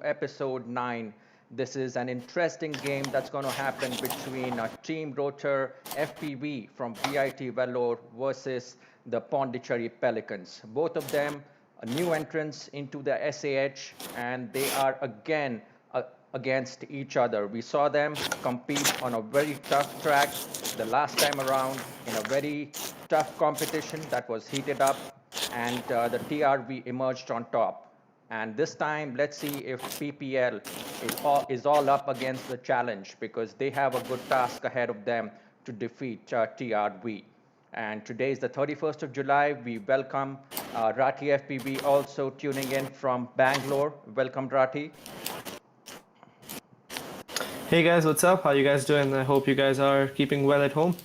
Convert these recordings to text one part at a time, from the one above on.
Episode 9. This is an interesting game that's going to happen between Team Rotor FPV from VIT Vellore versus the Pondicherry Pelicans. Both of them new entrants into the SAH, and they are again against each other. We saw them compete on a very tough track the last time around in a very tough competition that was heated up, and the TRV emerged on top. And this time, let's see if PPL is all up against the challenge, because they have a good task ahead of them to defeat TRV. And today is the 31st of July. We welcome Rati FPV also tuning in from Bangalore. Welcome, Rati. Hey guys, what's up? How you guys doing? I hope you guys are keeping well at home.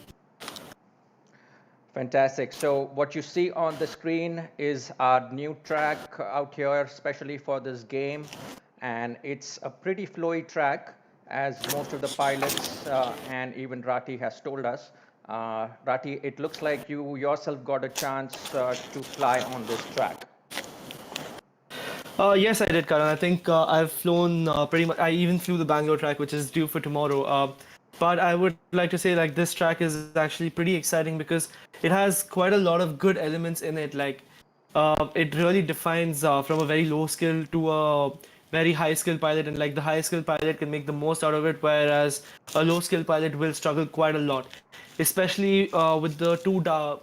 Fantastic. So what you see on the screen is our new track out here, especially for this game. And it's a pretty flowy track, as most of the pilots and even Rati has told us. Rati, it looks like you yourself got a chance to fly on this track. Yes, I did, Karan. I think I've flown pretty much. I even flew the Bangalore track, which is due for tomorrow. But I would like to say like this track is actually pretty exciting because it has quite a lot of good elements in it. Like it really defines from a very low skill to a very high skill pilot, and like the high skill pilot can make the most out of it, whereas a low skill pilot will struggle quite a lot, especially with the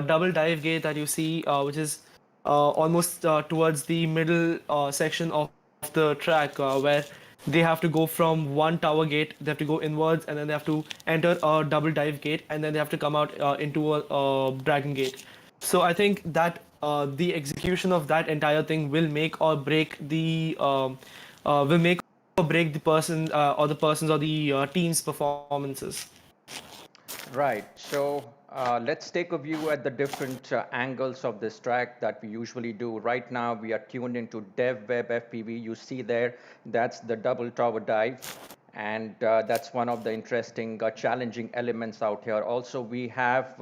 double dive gate that you see, which is almost towards the middle section of the track, where they have to go from one tower gate, they have to go inwards, and then they have to enter a double dive gate, and then they have to come out into a dragon gate. So I think that the execution of that entire thing will make or break the person or the person's or the team's performances. Right. So let's take a view at the different angles of this track that we usually do. Right now, we are tuned into DevWeb FPV. You see there, that's the double tower dive. And that's one of the interesting, challenging elements out here. Also, we have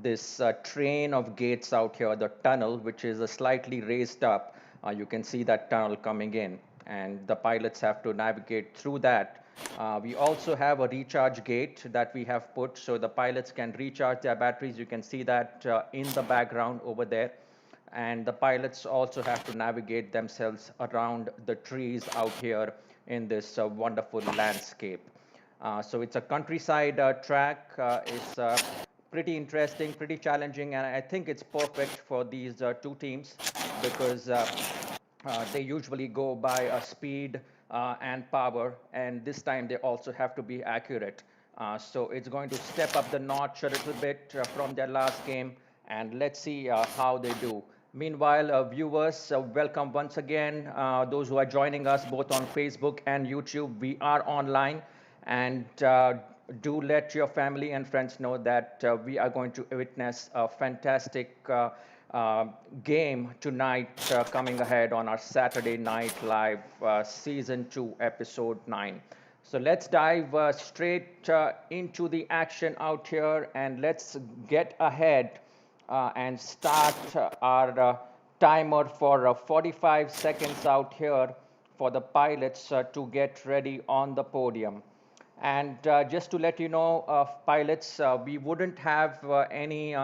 this train of gates out here, the tunnel, which is slightly raised up. You can see that tunnel coming in, and the pilots have to navigate through that. We also have a recharge gate that we have put so the pilots can recharge their batteries. You can see that in the background over there. And the pilots also have to navigate themselves around the trees out here in this wonderful landscape. So it's a countryside track. It's pretty interesting, pretty challenging, and I think it's perfect for these two teams because they usually go by speed and power, and this time they also have to be accurate. So it's going to step up the notch a little bit from their last game, and let's see how they do. Meanwhile, viewers, welcome once again. Those who are joining us both on Facebook and YouTube, we are online, and do let your family and friends know that we are going to witness a fantastic uh, game tonight coming ahead on our Saturday Night Live Season 2, Episode 9. So let's dive straight into the action out here, and let's get ahead and start our timer for 45 seconds out here for the pilots to get ready on the podium. And just to let you know, pilots, we wouldn't have any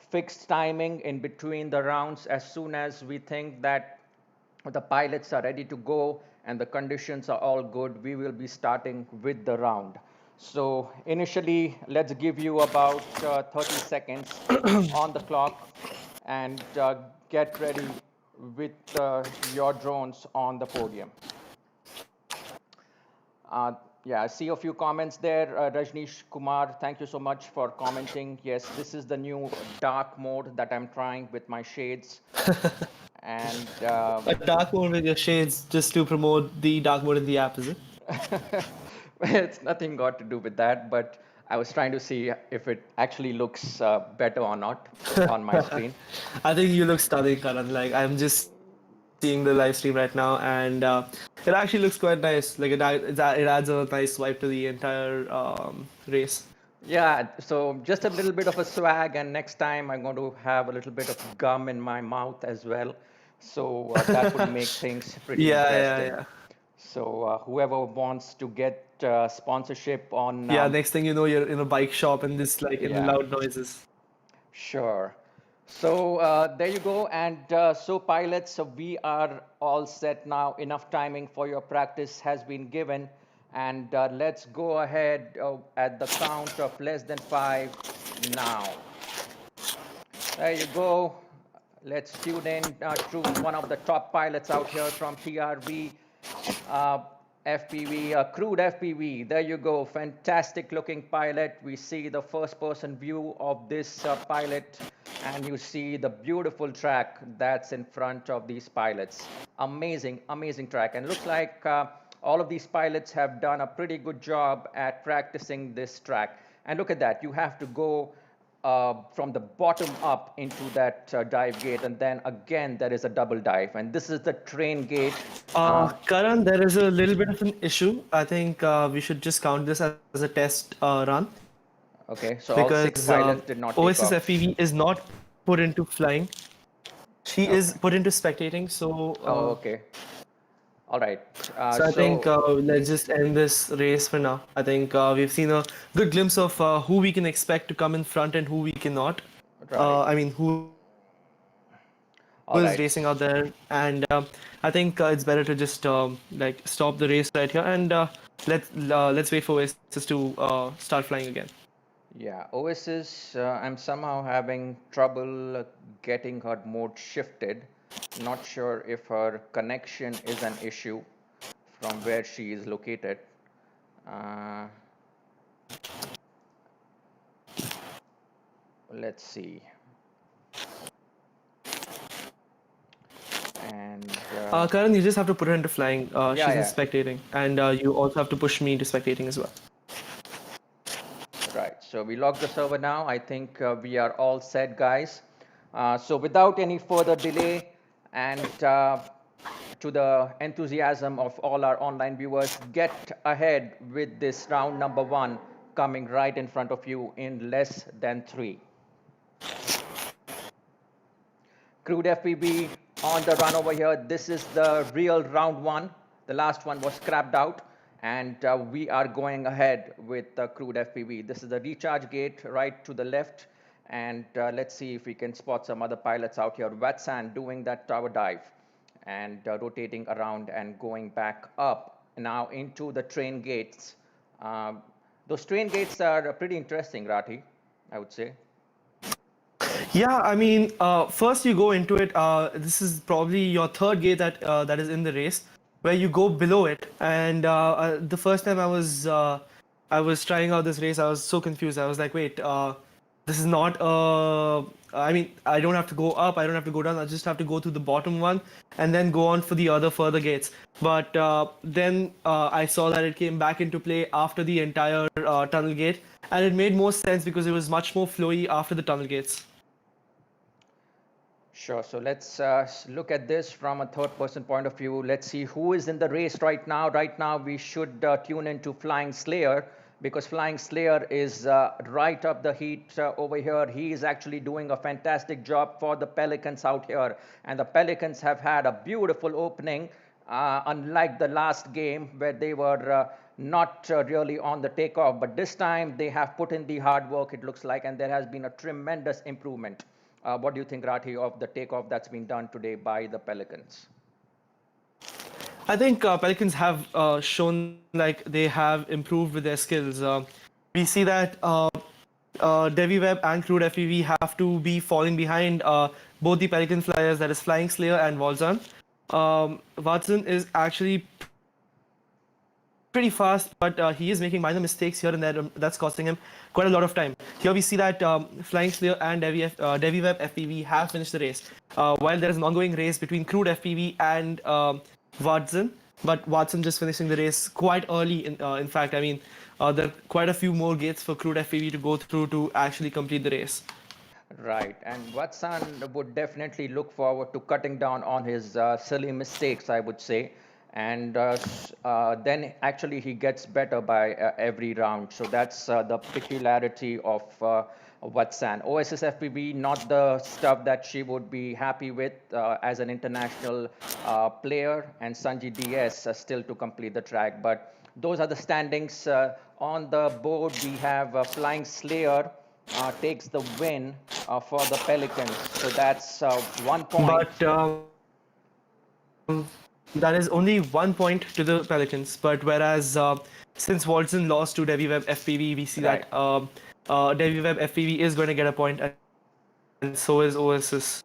fixed timing in between the rounds. As soon as we think that the pilots are ready to go and the conditions are all good, we will be starting with the round. So initially, let's give you about 30 seconds on the clock, and get ready with your drones on the podium. Uh, yeah, I see a few comments there. Rajneesh Kumar, thank you so much for commenting. Yes, this is the new dark mode that I'm trying with my shades. And A dark mode with your shades just to promote the dark mode in the app, is it? it's nothing got to do with that, but I was trying to see if it actually looks better or not on my screen. I think you look stunning, Karan. Like I'm just seeing the live stream right now, and it actually looks quite nice. Like it adds a nice vibe to the entire race. Yeah, so just a little bit of a swag, and next time I'm going to have a little bit of gum in my mouth as well. So that would make things pretty Yeah, yeah, interesting. yeah. So whoever wants to get sponsorship on, Yeah, next thing you know, you're in a bike shop and this like in the yeah, loud noises. sure. So there you go. And so pilots, so we are all set now. Enough timing for your practice has been given. And let's go ahead at the count of less than 5 now. There you go. Let's tune in to one of the top pilots out here from TRV, uh, FPV, crude FPV. There you go. Fantastic looking pilot. We see the first person view of this pilot, and you see the beautiful track that's in front of these pilots. Amazing, amazing track. And looks like all of these pilots have done a pretty good job at practicing this track. And look at that. You have to go from the bottom up into that dive gate, and then again there is a double dive, and this is the train gate. Karan, there is a little bit of an issue. I think we should just count this as a test run Okay, so all because 6 pilots did not take OSS off. FEV is not put into flying. She is Okay. put into spectating. So, Oh, okay. All right. I think let's just end this race for now. I think we've seen a good glimpse of who we can expect to come in front and who we cannot. Right. I mean, who is racing out there, and I All think it's better to just like stop the race right here, and let's wait for Oasis to start flying again. Yeah, Oasis, I'm somehow having trouble getting her mode shifted. Not sure if her connection is an issue from where she is located. Uh, let's see. And Karan, you just have to put her into flying. yeah, She's in yeah, spectating, and you also have to push me into spectating as well. right. So we lock the server now. I think we are all set, guys. So without any further delay, and to the enthusiasm of all our online viewers, get ahead with this round number 1 coming right in front of you in less than 3. Crude FPV on the run over here. This is the real round 1. The last one was scrapped out, and we are going ahead with the crude FPV. This is the recharge gate right to the left, and let's see if we can spot some other pilots out here. Watsan doing that tower dive and rotating around and going back up now into the train gates. Um, those train gates are pretty interesting, Rathi, I would say. Yeah, I mean, first you go into it. This is probably your third gate that is in the race, where you go below it. And the first time I was trying out this race, I was so confused. I was like, wait, this is not. I mean, I don't have to go up. I don't have to go down. I just have to go to the bottom one, and then go on for the other further gates. But then I saw that it came back into play after the entire tunnel gate, and it made more sense because it was much more flowy after the tunnel gates. Sure. So let's look at this from a third person point of view. Let's see who is in the race right now. Right now, we should tune into Flying Slayer because Flying Slayer is right up the heat over here. He is actually doing a fantastic job for the Pelicans out here. And the Pelicans have had a beautiful opening, unlike the last game where they were not really on the takeoff. But this time, they have put in the hard work, it looks like, and there has been a tremendous improvement. What do you think, Rathi, of the takeoff that's been done today by the Pelicans? I think Pelicans have shown like they have improved with their skills. We see that Devi Web and Crude FEV have to be falling behind both the Pelican flyers, that is Flying Slayer and Walzan. Watson is actually pretty fast, but he is making minor mistakes here and there. That's costing him quite a lot of time. Here we see that Flying Slayer and Devi Web FPV have finished the race. While there is an ongoing race between Crude FPV and Watson, but Watson just finishing the race quite early. In fact, I mean, there are quite a few more gates for Crude FPV to go through to actually complete the race. Right, and Watson would definitely look forward to cutting down on his silly mistakes, I would say. And then actually he gets better by every round. So that's the peculiarity of Vatsan. OSS FPV, not the stuff that she would be happy with as an international player, and Sanji DS still to complete the track. But those are the standings. On the board, we have Flying Slayer takes the win for the Pelicans. So that's 1 point. But that is only 1 point to the Pelicans. But whereas since Watson lost to Devi Web FPV, we see that Right. Devi Web FPV is going to get a point, and so is OSS.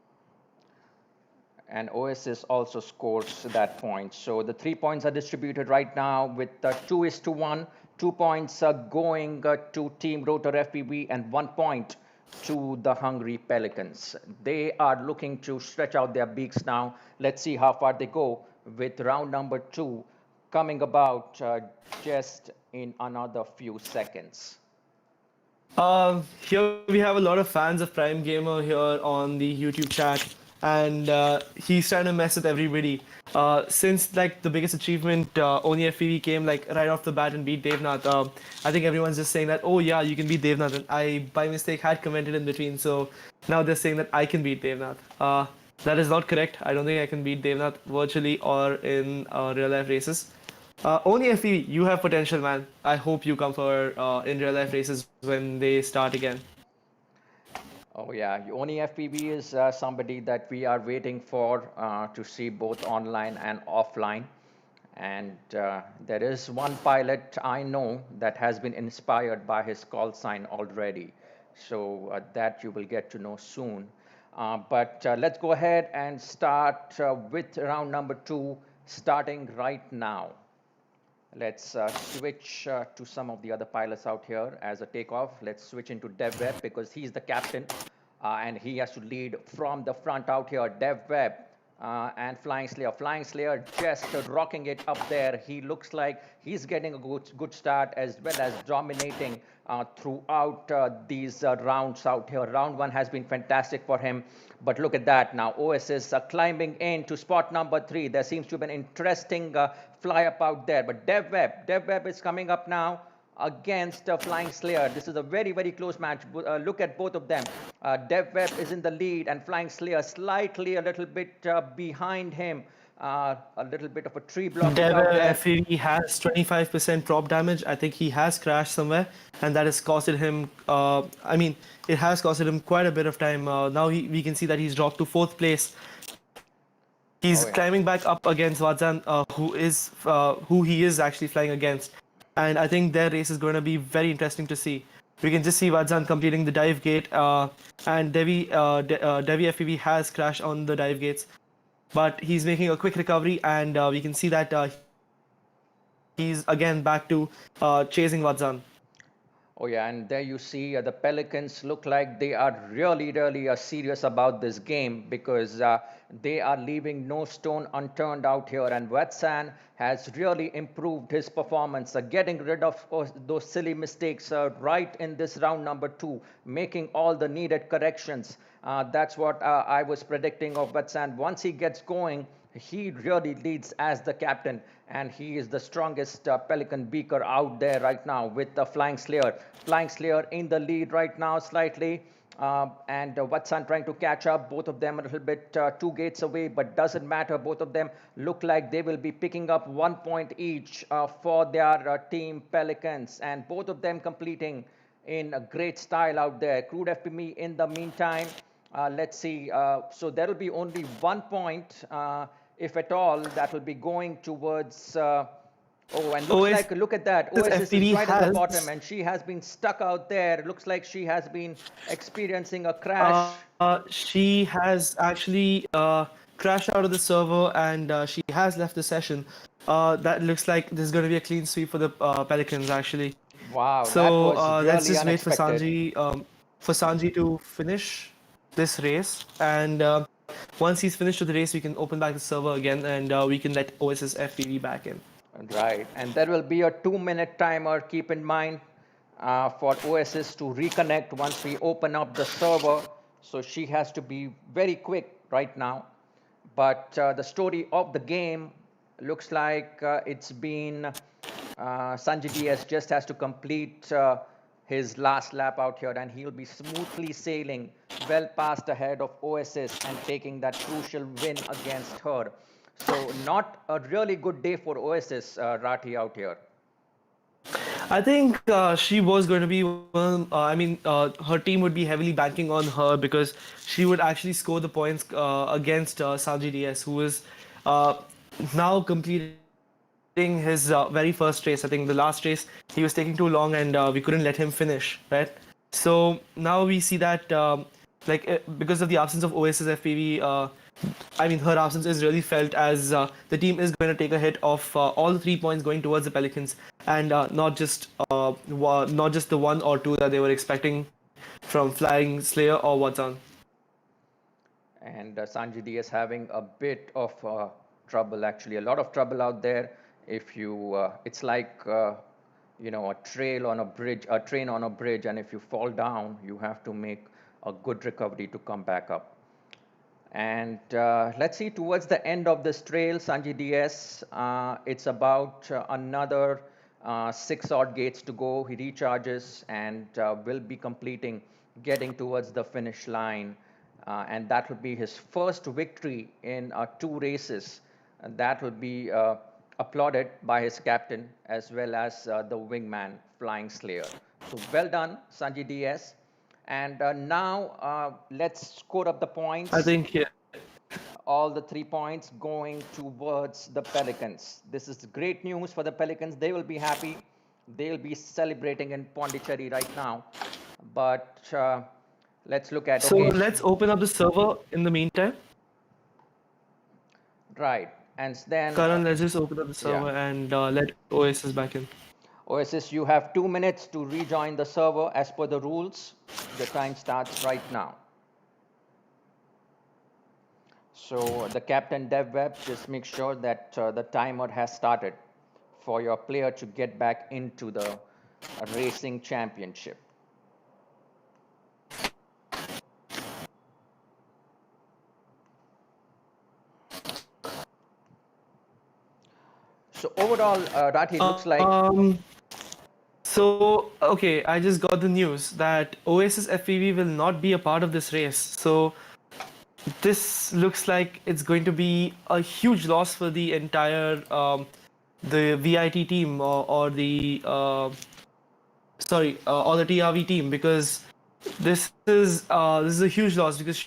And OSS also scores that point. So the 3 points are distributed right now with 2:1. 2 points are going to Team Rotor FPV and 1 point to the Hungry Pelicans. They are looking to stretch out their beaks now. Let's see how far they go with round number 2 coming about just in another few seconds. Here we have a lot of fans of Prime Gamer here on the YouTube chat, and he's trying to mess with everybody. Since like the biggest achievement, Oni FPV came like right off the bat and beat Devnath. I think everyone's just saying that, oh yeah, you can beat Devnath, and I by mistake had commented in between, so now they're saying that I can beat Devnath. That is not correct. I don't think I can beat Devnath virtually or in real life races. Only FPV, you have potential, man. I hope you come for in real life races when they start again. Oh yeah, Oni FPV is somebody that we are waiting for to see both online and offline. And there is one pilot I know that has been inspired by his call sign already. So that you will get to know soon. But let's go ahead and start with round number 2, starting right now. Let's switch to some of the other pilots out here as a takeoff. Let's switch into Dev Web because he's the captain and he has to lead from the front out here. Dev Web and Flying Slayer. Flying Slayer just rocking it up there. He looks like he's getting a good start as well as dominating throughout these rounds out here. Round 1 has been fantastic for him. But look at that now. OS is climbing in to spot number 3. There seems to be an interesting fly up out there. But Dev Web is coming up now against Flying Slayer. This is a very, very close match. Look at both of them. Dev Web is in the lead and Flying Slayer slightly a little bit behind him. A little bit of a tree blockage out Dev there. FPV has 25% prop damage. I think he has crashed somewhere, and that has costed him. I mean, it has costed him quite a bit of time. Now we can see that he's dropped to 4th place. He's Oh yeah. climbing back up against Vazan, who he is actually flying against, and I think their race is going to be very interesting to see. We can just see Vazan completing the dive gate, and Devi FPV has crashed on the dive gates, but he's making a quick recovery, and we can see that he's again back to chasing Vazan. Oh yeah, and there you see the Pelicans look like they are really, really serious about this game because they are leaving no stone unturned out here. And Watson has really improved his performance, getting rid of those silly mistakes right in this round number 2, making all the needed corrections. That's what I was predicting of Watson. Once he gets going, he really leads as the captain, and he is the strongest Pelican beaker out there right now with the Flying Slayer. Flying Slayer in the lead right now slightly, and Watson trying to catch up. Both of them a little bit 2 gates away, but doesn't matter. Both of them look like they will be picking up 1 point each for their team Pelicans, and both of them completing in a great style out there. Crude FPV in the meantime. Let's see. So there will be only 1 point, if at all, that will be going towards. Oh, and looks like, look at that. OSS is FPV right at the has bottom, and she has been stuck out there. Looks like she has been experiencing a crash. She has actually crashed out of the server and she has left the session. That looks like there's going to be a clean sweep for the Pelicans actually. Wow, that So was let's really just wait unexpected. For Sanji to finish this race, and once he's finished with the race, we can open back the server again, and we can let OSS FPV back in. Right, and there will be a 2-minute timer, keep in mind, for OSS to reconnect once we open up the server. So she has to be very quick right now. But the story of the game looks like it's been Sanjay DS just has to complete his last lap out here, and he'll be smoothly sailing well past ahead of OSS and taking that crucial win against her. So not a really good day for OSS, Rathi out here. I think she was going to be one. Her team would be heavily banking on her because she would actually score the points against Sanji DS, who is uh, now completing his very first race. I think the last race he was taking too long and we couldn't let him finish, right? So now we see that because of the absence of OSS FPV, her absence is really felt as the team is going to take a hit of all the 3 points going towards the Pelicans, and not just the one or two that they were expecting from Flying Slayer or Watson. And Sanjay D is having a bit of trouble, actually, a lot of trouble out there. If you, it's like a trail on a bridge, a train on a bridge, and if you fall down, you have to make a good recovery to come back up. And let's see, towards the end of this trail, Sanjay DS, it's about another six odd gates to go. He recharges and will be completing, getting towards the finish line. And that would be his first victory in two races. And that would be applauded by his captain as well as the wingman, Flying Slayer. So well done, Sanjay DS. And now let's score up the I points. think, yeah. All the 3 points going towards the Pelicans. This is great news for the Pelicans. They will be happy. They'll be celebrating in Pondicherry right now. But let's look at, So okay, let's open up the server in the meantime. right. And then, Karan, let's just open up the yeah. server and let OSS back in. Oasis, you have 2 minutes to rejoin the server as per the rules. The time starts right now. So the captain dev web, just make sure that the timer has started for your player to get back into the racing championship. So overall, Rathi, it looks like, Um, So, okay, I just got the news that Oasis FPV will not be a part of this race. So, this looks like it's going to be a huge loss for the entire the VIT team or the TRV team, because this is a huge loss because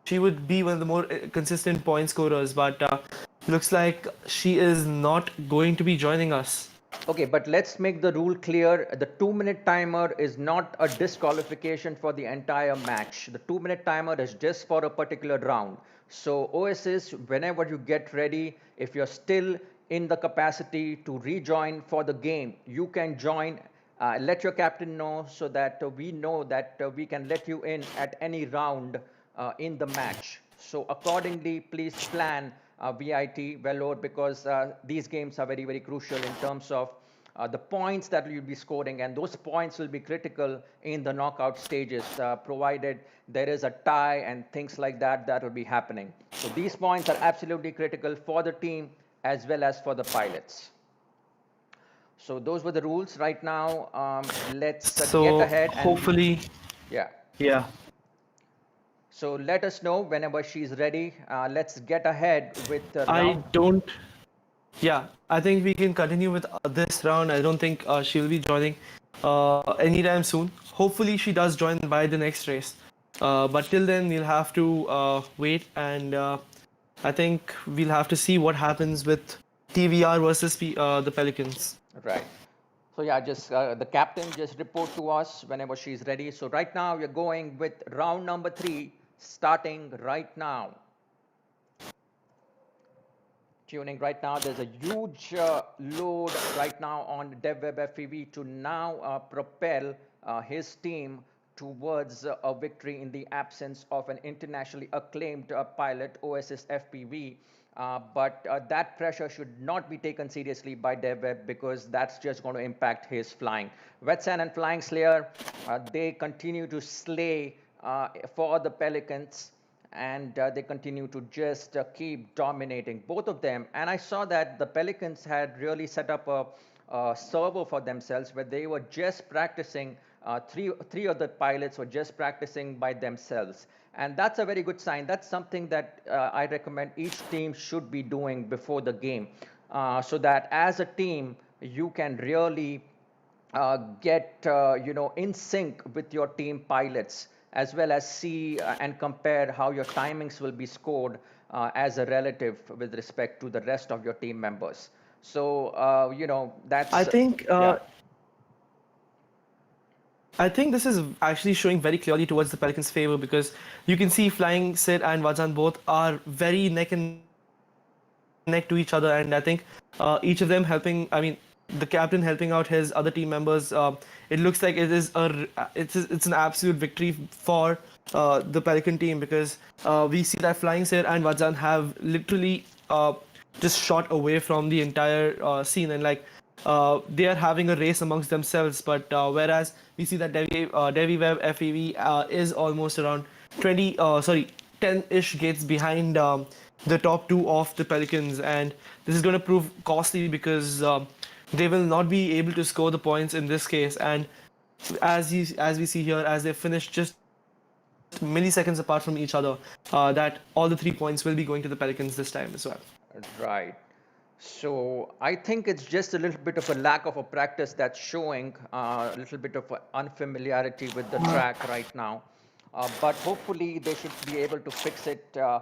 she would be one of the more consistent point scorers, but looks like she is not going to be joining us. okay, but let's make the rule clear. The 2 minute timer is not a disqualification for the entire match. The 2 minute timer is just for a particular round. So, OSS, whenever you get ready, if you're still in the capacity to rejoin for the game, you can join. Let your captain know so that we know that we can let you in at any round in the match. So accordingly, please plan VIT well over, because these games are very, very crucial in terms of the points that you'll be scoring, and those points will be critical in the knockout stages, provided there is a tie and things like that that will be happening. So these points are absolutely critical for the team as well as for the pilots. So those were the rules. Right now, let's get So, ahead and hopefully, yeah. yeah. So let us know whenever she's ready. Let's get ahead with the I round. don't. Yeah, I think we can continue with this round. I don't think she'll be joining anytime soon. Hopefully, she does join by the next race. But till then, we'll have to wait, and I think we'll have to see what happens with TVR versus the Pelicans. Right. So yeah, just the captain just report to us whenever she's ready. So right now we're going with round number 3, starting right now. Tuning right now. There's a huge load right now on DevWeb FPV to now propel his team towards a victory in the absence of an internationally acclaimed pilot, OSS FPV. But that pressure should not be taken seriously by DevWeb, because that's just going to impact his flying. Wetsan and Flying Slayer, they continue to slay for the Pelicans, and they continue to just keep dominating, both of them. And I saw that the Pelicans had really set up a server for themselves where they were just practicing Three of the pilots were just practicing by themselves. And that's a very good sign. That's something that I recommend each team should be doing before the game, so that as a team, you can really get in sync with your team pilots, as well as see and compare how your timings will be scored as a relative with respect to the rest of your team members. So I that's think yeah. I think this is actually showing very clearly towards the Pelicans' favor because you can see Flying Sid and Vazan both are very neck and neck to each other, and I think each of them helping. I mean, the captain helping out his other team members. It looks like it's an absolute victory for the Pelican team because we see that Flying Sid and Vazan have literally just shot away from the entire scene, and like they are having a race amongst themselves. But whereas we see that Devi Web FEV is almost around 10-ish gates behind the top two of the Pelicans, and this is going to prove costly because they will not be able to score the points in this case. And as we see here, as they finish just milliseconds apart from each other, that all the 3 points will be going to the Pelicans this time as well. Right. So I think it's just a little bit of a lack of a practice that's showing a little bit of a unfamiliarity with the track right now. But hopefully they should be able to fix it uh,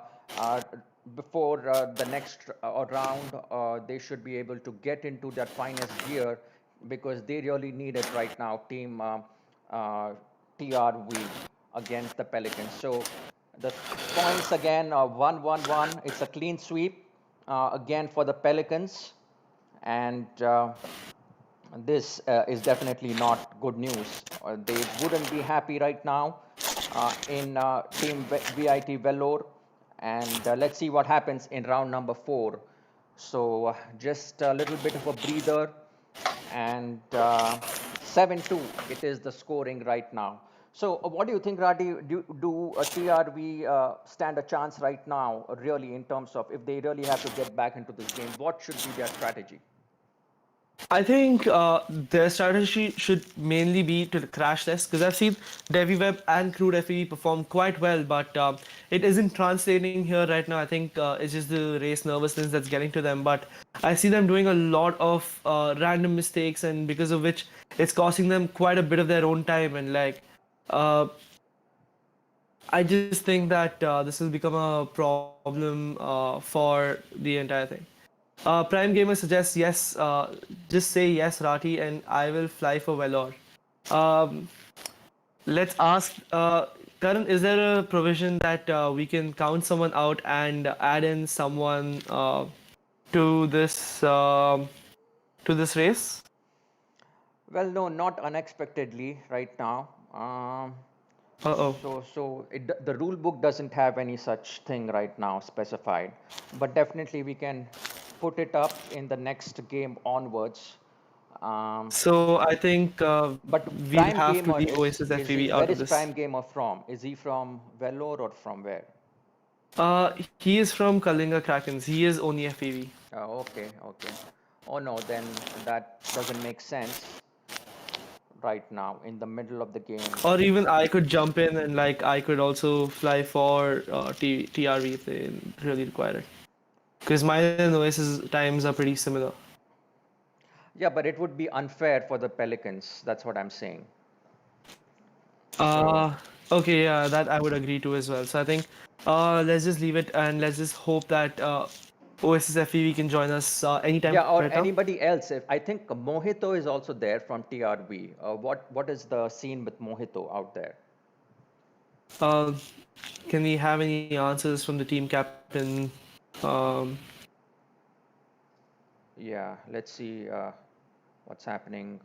before the next round. They should be able to get into their finest gear, because they really need it right now, team uh, TRV against the Pelicans. So the points again are 1-1-1. It's a clean sweep again for the Pelicans, and this is definitely not good news. They wouldn't be happy right now in Team VIT Velour, and let's see what happens in round number 4. So just a little bit of a breather, and 7-2 it is the scoring right now. So what do you think, Radi? Do TRV stand a chance right now, really, in terms of if they really have to get back into this game? What should be their strategy? I think their strategy should mainly be to crash test because I've seen Devi Web and Crude FE perform quite well, but it isn't translating here right now. I think it's just the race nervousness that's getting to them. But I see them doing a lot of random mistakes, and because of which it's costing them quite a bit of their own time. And like, uh, I just think that this will become a problem for the entire thing. Prime Gamer suggests yes. Just say yes, Rati, and I will fly for Valor. Um, let's ask Karan. Is there a provision that we can count someone out and add in someone to this race? Well, no, not unexpectedly right now. Uh-oh. The rule book doesn't have any such thing right now specified, but definitely we can put it up in the next game onwards. Um, So I think but we'll Prime have to Gamer leave Oasis FPV out where of is this. Prime Gamer from? Is he from Vellore or from where? He is from Kalinga Krakens. He is only FPV. Okay, okay. Oh no, then that doesn't make sense right now in the middle of the game. Or even I could jump in and like I could also fly for TRV if they really require it. Because mine and Oasis times are pretty similar. Yeah, but it would be unfair for the Pelicans. That's what I'm saying. So, Uh, okay, yeah, that I would agree to as well. So I think let's just leave it and let's just hope that Oasis FEV can join us anytime yeah, from or right now. anybody else. If I think Mohito is also there from TRV. What is the scene with Mohito out there? Uh, can we have any answers from the team captain? Um, Yeah, let's see what's happening.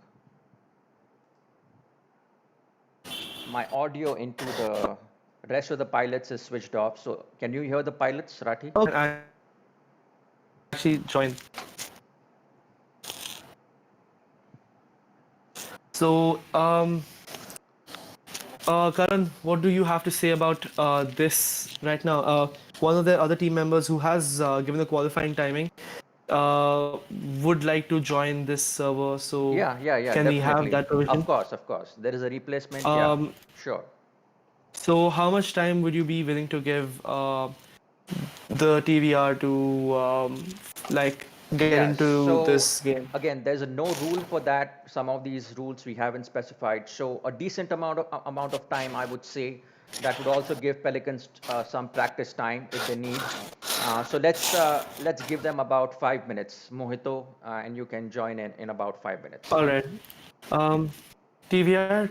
My audio into the rest of the pilots is switched off. So can you hear the pilots, Rati? okay, can actually join. So, Karan, what do you have to say about this right now? One of the other team members who has given the qualifying timing, uh, would like to join this server. So Yeah, can we have definitely. that provision? Of course. There is a replacement. Yeah, Um, sure. so how much time would you be willing to give the TVR to like get Yeah, into this so game? again, there's a no rule for that. Some of these rules we haven't specified. So a decent amount of time, I would say, that would also give Pelicans some practice time if they need. So let's give them about 5 minutes, Mohito, and you can join in about 5 minutes. All right. Um, TVR,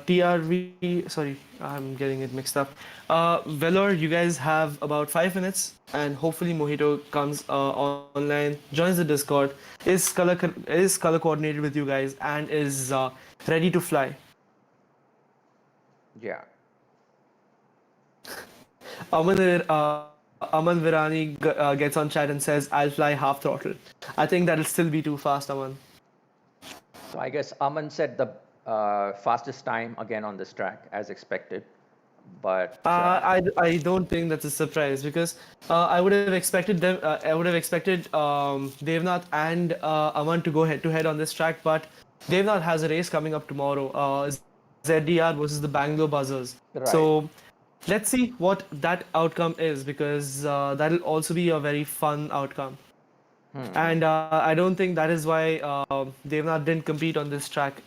TRV, sorry, I'm getting it mixed up. Velour, you guys have about 5 minutes, and hopefully Mojito comes online, joins the Discord, is color coordinated with you guys, and is ready to fly. Yeah. Aman Virani gets on chat and says, "I'll fly half throttle." I think that'll still be too fast, Aman. So I guess Aman set the fastest time again on this track as expected, but I don't think that's a surprise because I would have expected them. I would have expected Devnath and Aman to go head to head on this track, but Devnath has a race coming up tomorrow. ZDR versus the Bangalore Buzzers. So right. let's see what that outcome is because that'll also be a very fun outcome. Hmm. And I don't think that is why Devnath didn't compete on this track.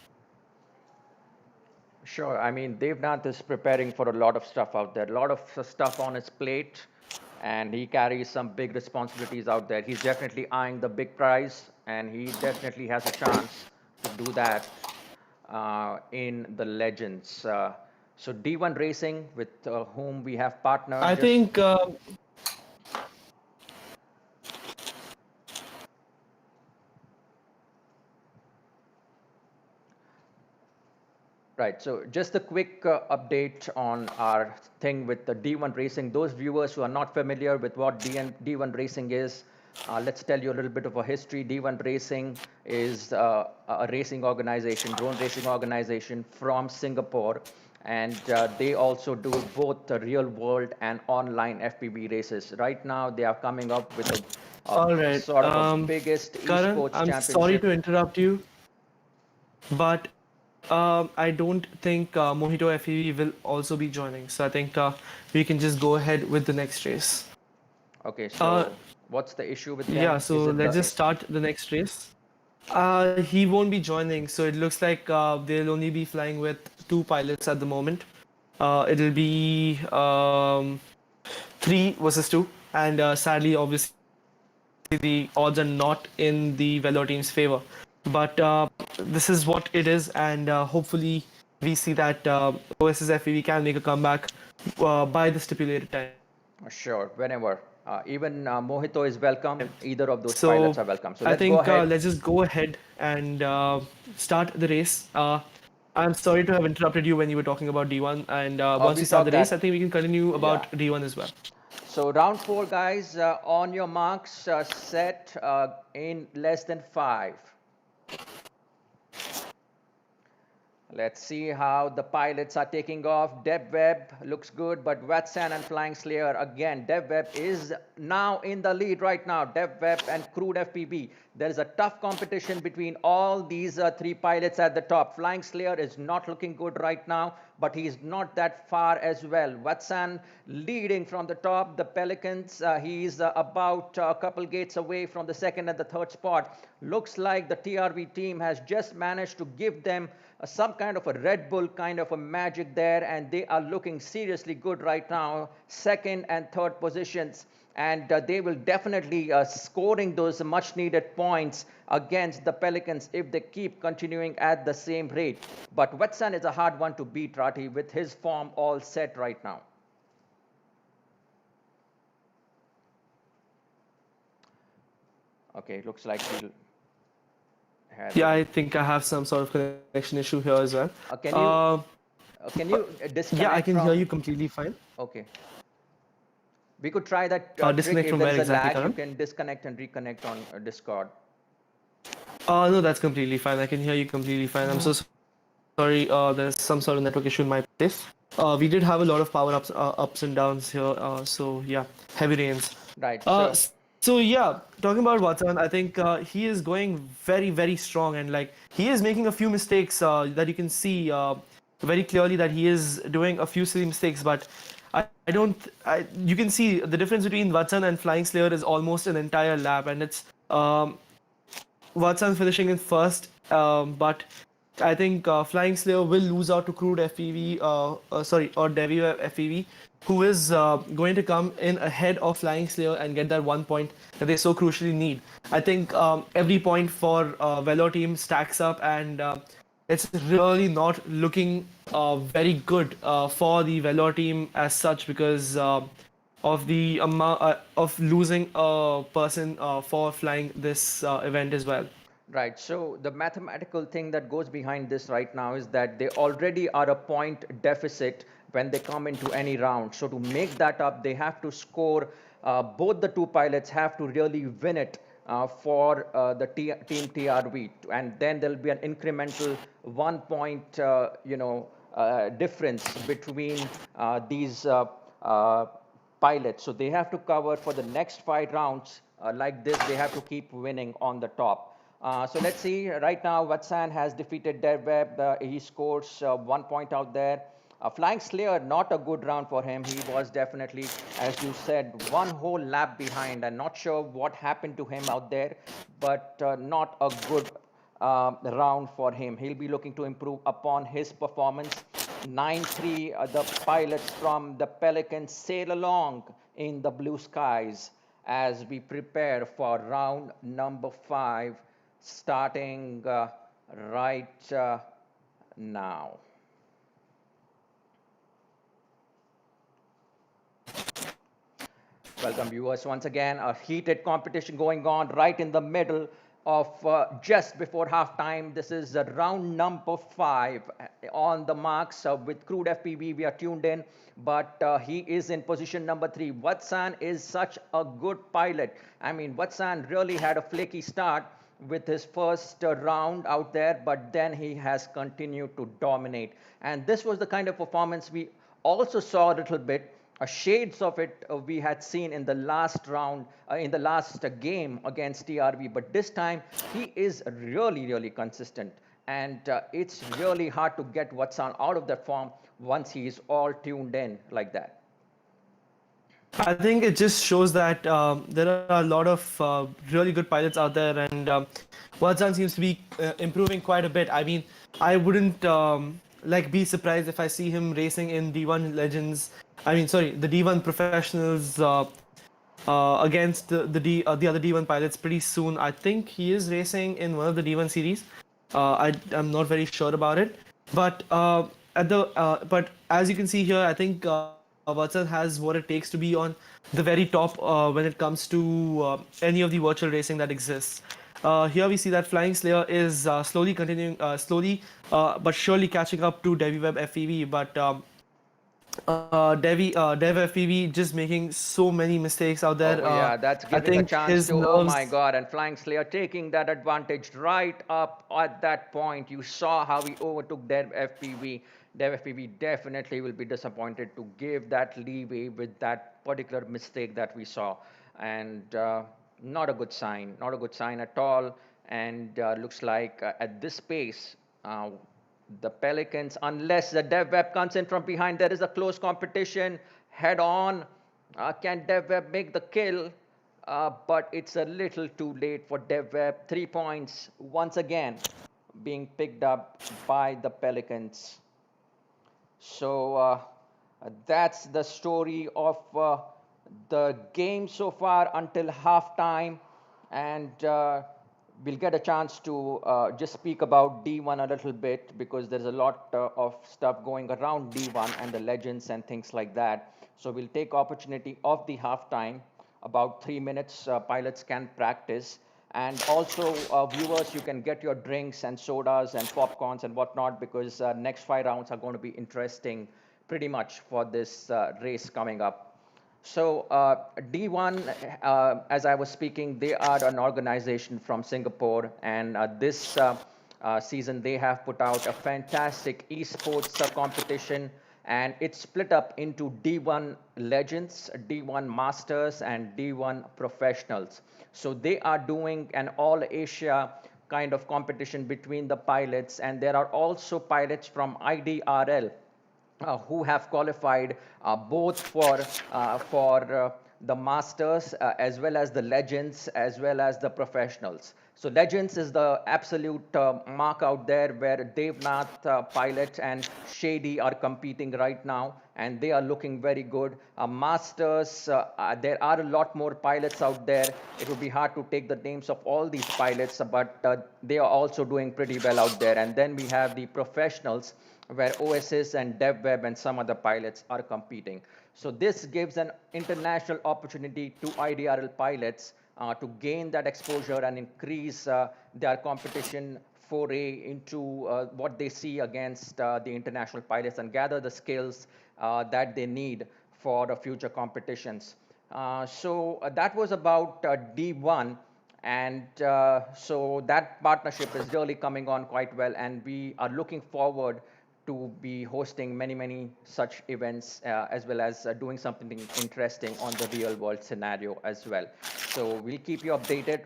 Sure. I mean, Devnath is preparing for a lot of stuff out there, a lot of stuff on his plate, and he carries some big responsibilities out there. He's definitely eyeing the big prize, and he definitely has a chance to do that in the Legends. So D1 Racing, with whom we have partnered, I just think right. So just a quick update on our thing with the D1 Racing. Those viewers who are not familiar with what D1 Racing is, let's tell you a little bit of a history. D1 Racing is a racing organization, drone racing organization from Singapore, and they also do both the real world and online FPV races. Right now, they are coming up with a all right. sort of a biggest Karan, esports I'm sorry to championship. interrupt you, but I don't think Mojito FEV will also be joining. So I think we can just go ahead with the next race. Okay, Uh, so what's the issue with yeah, them? Is so it let's the just start the next race. He won't be joining, so it looks like they'll only be flying with two pilots at the moment. It'll be three versus two, and sadly, obviously, the odds are not in the Velo team's favor. But this is what it is, and hopefully, we see that OSS FEV can make a comeback by the stipulated time. Sure, whenever. Even Mohito is welcome. Either of those So pilots are welcome. So I let's go think ahead. let's just go ahead and start the race. I'm sorry to have interrupted you when you were talking about D1, and once we We'll start the talk race, I that. think we can continue Yeah. about D1 as well. So round four, guys. On your marks, set in less than 5. Let's see how the pilots are taking off. DevWeb looks good, but Watson and Flying Slayer again. DevWeb is now in the lead right now. DevWeb and Crude FPV. There is a tough competition between all these three pilots at the top. Flying Slayer is not looking good right now, but he's not that far as well. Watson leading from the top. The Pelicans, he's about a couple gates away from the second and the third spot. Looks like the TRV team has just managed to give them some kind of a Red Bull kind of a magic there, and they are looking seriously good right now, second and third positions, and they will definitely scoring those much needed points against the Pelicans if they keep continuing at the same rate. But Watson is a hard one to beat, Rati, with his form all set right now. Okay, looks like we'll have Yeah, a. I think I have some sort of connection issue here as well. Can you Uh, can but you yeah, I disconnect can hear from? you completely fine. Okay, we could try that trick. Disconnect If from there where is a exactly, lag, you Karan? can disconnect and reconnect on Discord. No, that's completely fine. I can hear you completely fine. I'm so sorry. There's some sort of network issue in my place. We did have a lot of power ups and downs here. So yeah, heavy rains. Right. Uh, So so So yeah, talking about Watson, I think he is going very, very strong, and like he is making a few mistakes that you can see very clearly that he is doing a few silly mistakes. But I don't, you can see the difference between Watson and Flying Slayer is almost an entire lap, and it's Watson finishing in first, but I think Flying Slayer will lose out to Crude FPV, sorry, or Devi FPV, who is going to come in ahead of Flying Slayer and get that 1 point that they so crucially need. I think every point for Velo team stacks up, and it's really not looking very good for the Velo team as such because of the amount of losing a person for flying this event as well. Right. So the mathematical thing that goes behind this right now is that they already are a point deficit when they come into any round. So to make that up, they have to score. Both the two pilots have to really win it for the team TRV, and then there'll be an incremental 1 point, difference between these uh, pilots. So they have to cover for the next 5 rounds like this. They have to keep winning on the top. So let's see. Right now, Vatsan has defeated Derweb. He scores 1 point out there. Flying Slayer, not a good round for him. He was definitely, as you said, one whole lap behind. I'm not sure what happened to him out there, but not a good round for him. He'll be looking to improve upon his performance. 9-3, the pilots from the Pelicans sail along in the blue skies as we prepare for round number 5, starting right now. Welcome, viewers. Once again, a heated competition going on right in the middle of just before halftime. This is round number 5 on the marks with Crude FPV. We are tuned in, but he is in position number 3. Vatsan is such a good pilot. I mean, Vatsan really had a flaky start with his first round out there, but then he has continued to dominate. And this was the kind of performance we also saw a little bit. Shades of it we had seen in the last round, in the last game against TRV, but this time he is really, really consistent. And it's really hard to get Watson out of that form once he is all tuned in like that. I think it just shows that there are a lot of really good pilots out there, and Watson seems to be improving quite a bit. I mean, I wouldn't like be surprised if I see him racing in D1 Legends. I mean, sorry, the D1 Professionals against the other D1 pilots pretty soon. I think he is racing in one of the D1 series. I'm not very sure about it, but but as you can see here, I think Watson has what it takes to be on the very top when it comes to any of the virtual racing that exists. Here we see that Flying Slayer is slowly continuing, slowly but surely catching up to DeviWeb FEV, but Dev FPV just making so many mistakes out there. Oh yeah, that's I giving a think chance his to, oh my nerves. God, and Flying Slayer taking that advantage right up at that point. You saw how he overtook Dev FPV. Dev FPV definitely will be disappointed to give that leeway with that particular mistake that we saw. And not a good sign, not a good sign at all. And looks like at this pace, the Pelicans, unless the Dev Web comes in from behind, there is a close competition head on. Can DevWeb make the kill? But it's a little too late for DevWeb. 3 points once again being picked up by the Pelicans. So that's the story of the game so far until halftime. And we'll get a chance to just speak about D1 a little bit because there's a lot of stuff going around D1 and the legends and things like that. So we'll take opportunity of the halftime. About 3 minutes, pilots can practice. And also, viewers, you can get your drinks and sodas and popcorns and whatnot because next 5 rounds are going to be interesting pretty much for this race coming up. So D1, as I was speaking, they are an organization from Singapore, and this season they have put out a fantastic esports competition. and it's split up into D1 legends, D1 masters, and D1 professionals. So they are doing an all Asia kind of competition between the pilots, and there are also pilots from IDRL who have qualified both for the masters as well as the legends as well as the professionals. So legends is the absolute mark out there where Devnath pilot and Shady are competing right now, and they are looking very good. Masters, there are a lot more pilots out there. It would be hard to take the names of all these pilots, but they are also doing pretty well out there. And then we have the professionals, where OSS and DevWeb and some other pilots are competing. So this gives an international opportunity to IDRL pilots to gain that exposure and increase their competition foray into what they see against the international pilots and gather the skills that they need for the future competitions. So that was about D1. And so that partnership is really coming on quite well, and we are looking forward to be hosting many such events as well as doing something interesting on the real world scenario as well. So we'll keep you updated.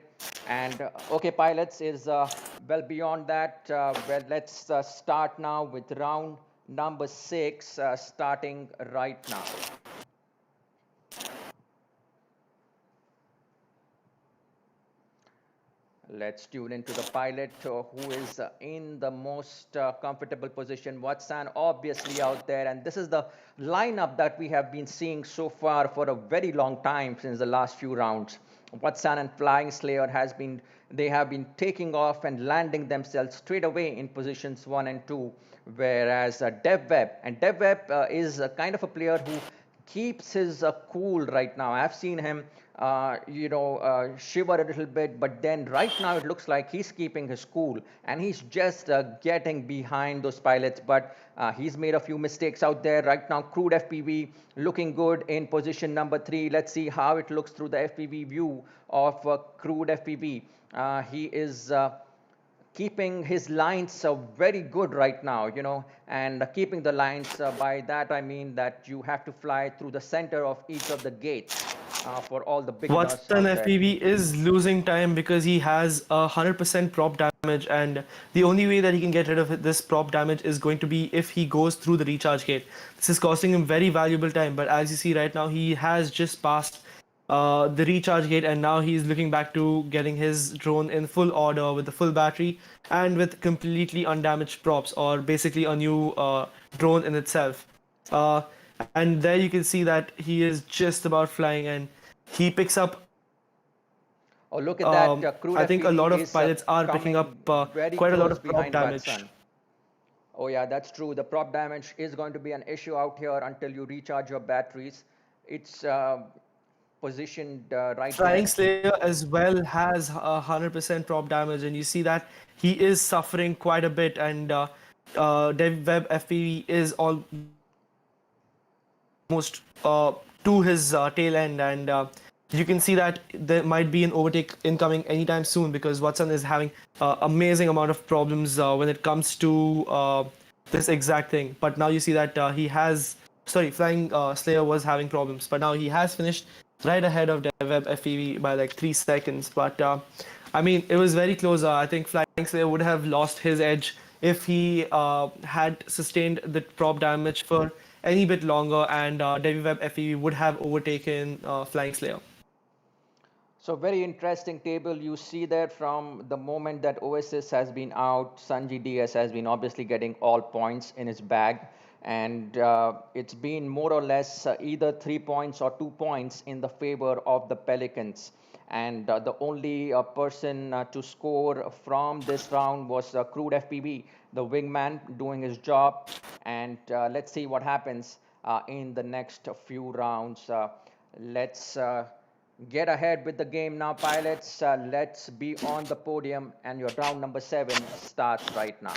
And okay, pilots is well beyond that. Well, let's start now with round number 6, starting right now. Let's tune into the pilot who is in the most comfortable position. Watson obviously out there, and this is the lineup that we have been seeing so far for a very long time since the last few rounds. Watson and Flying Slayer they have been taking off and landing themselves straight away in positions 1 and 2, whereas DevWeb is a kind of a player who keeps his cool right now. I've seen him, shiver a little bit, but then right now it looks like he's keeping his cool and he's just getting behind those pilots. But he's made a few mistakes out there. Right now, Crude FPV looking good in position number 3. Let's see how it looks through the FPV view of Crude FPV. He is keeping his lines very good right now, and keeping the lines, by that I mean that you have to fly through the center of each of the gates for all the beginners Watson out there. FPV is losing time because he has 100% prop damage, and the only way that he can get rid of this prop damage is going to be if he goes through the recharge gate. This is costing him very valuable time, but as you see right now, he has just passed the recharge gate, and now he's looking back to getting his drone in full order with the full battery and with completely undamaged props, or basically a new drone in itself. Uh, and there you can see that he is just about flying, and he picks up. Oh, look at that. Crude I think a FPV lot of is pilots are picking up coming very quite a lot close of prop behind damage. Watson. Oh yeah, that's true. The prop damage is going to be an issue out here until you recharge your batteries. It's positioned right Flying there. Slayer as well has 100% prop damage, and you see that he is suffering quite a bit. And DevWeb FPV is almost to his tail end, and you can see that there might be an overtake incoming anytime soon, because Watson is having amazing amount of problems when it comes to this exact thing. But now you see that Flying Slayer was having problems, but now he has finished right ahead of DevWeb FPV by like 3 seconds. But I mean, it was very close. I think Flying Slayer would have lost his edge if he had sustained the prop damage for any bit longer, and DevWeb FPV would have overtaken Flying Slayer. So very interesting table you see there. From the moment that OSS has been out, Sanji DS has been obviously getting all points in his bag, and it's been more or less either 3 points or 2 points in the favor of the Pelicans. And the only person to score from this round was Crude FPV, the wingman, doing his job. And let's see what happens in the next few rounds. Let's get ahead with the game now, pilots. Let's be on the podium, and your round number 7 starts right now.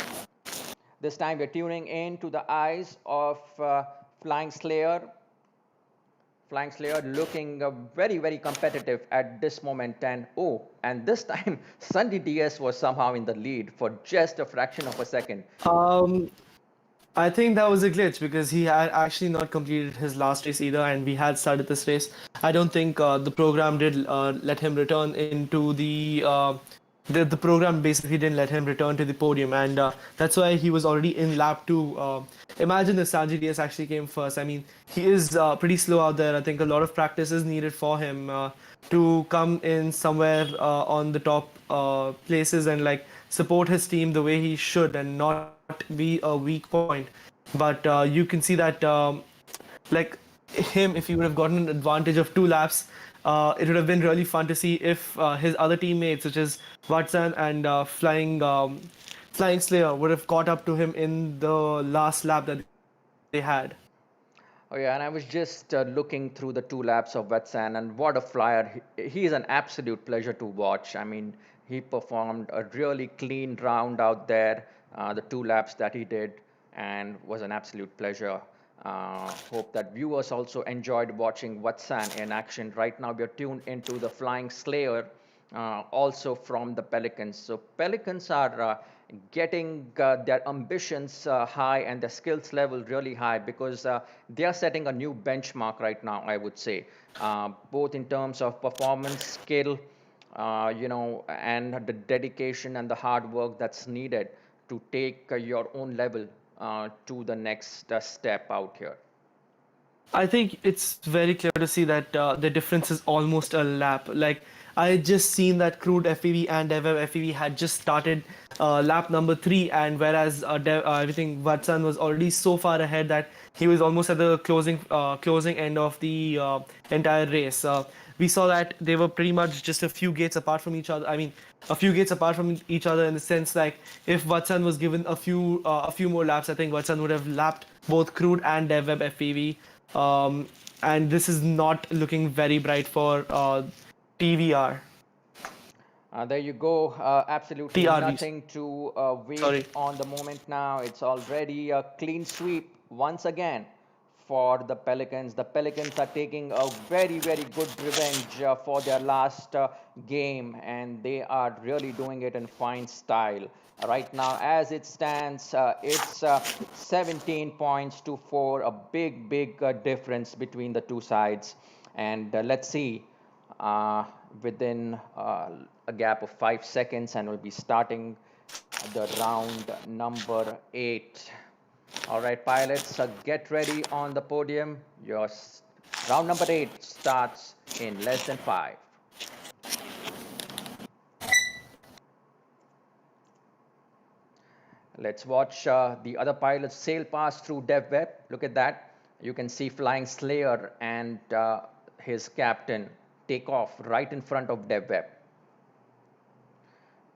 This time we're tuning in to the eyes of Flying Slayer. Flying Slayer looking very competitive at this moment. And this time Sandy DS was somehow in the lead for just a fraction of a second. Um, I think that was a glitch because he had actually not completed his last race either, and we had started this race. I don't think the program did let him return into the program basically didn't let him return to the podium, and that's why he was already in lap two. Imagine if Sanji DS actually came first. I mean, he is pretty slow out there. I think a lot of practice is needed for him to come in somewhere on the top places and like support his team the way he should and not be a weak point. But you can see that like him, if he would have gotten an advantage of 2 laps, it would have been really fun to see if his other teammates, such as Watson and Flying Slayer, would have caught up to him in the last lap that they had. Oh yeah, and I was just looking through the 2 laps of Vatsan, and what a flyer! He is an absolute pleasure to watch. I mean, he performed a really clean round out there, the 2 laps that he did, and was an absolute pleasure. Hope that viewers also enjoyed watching Vatsan in action. Right now, we are tuned into the Flying Slayer, also from the Pelicans. So Pelicans are getting their ambitions high and their skills level really high because they are setting a new benchmark right now, I would say, both in terms of performance, skill, and the dedication and the hard work that's needed to take your own level to the next step out here. I think it's very clear to see that the difference is almost a lap. Like I had just seen that Crude FPV and DevWeb FPV had just started lap number three, and whereas I think Watson was already so far ahead that he was almost at the closing end of the entire race. We saw that they were pretty much just a few gates apart from each other. I mean, a few gates apart from each other in the sense like if Watson was given a few more laps, I think Watson would have lapped both Crude and DevWeb FPV. Um, and this is not looking very bright for TVR, There you go. Absolutely TRVs. nothing to wait Sorry. on the moment now. It's already a clean sweep once again for the Pelicans. The Pelicans are taking a very, very good revenge for their last game, and they are really doing it in fine style. Right now, as it stands, it's 17 points to 4, a big, big difference between the two sides. And let's see uh, within a gap of 5 seconds, and we'll be starting the round number 8. All right, pilots, get ready on the podium. Round number 8 starts in less than 5. Let's watch the other pilots sail past through DevWeb. Look at that. You can see Flying Slayer and his captain take off right in front of DevWeb.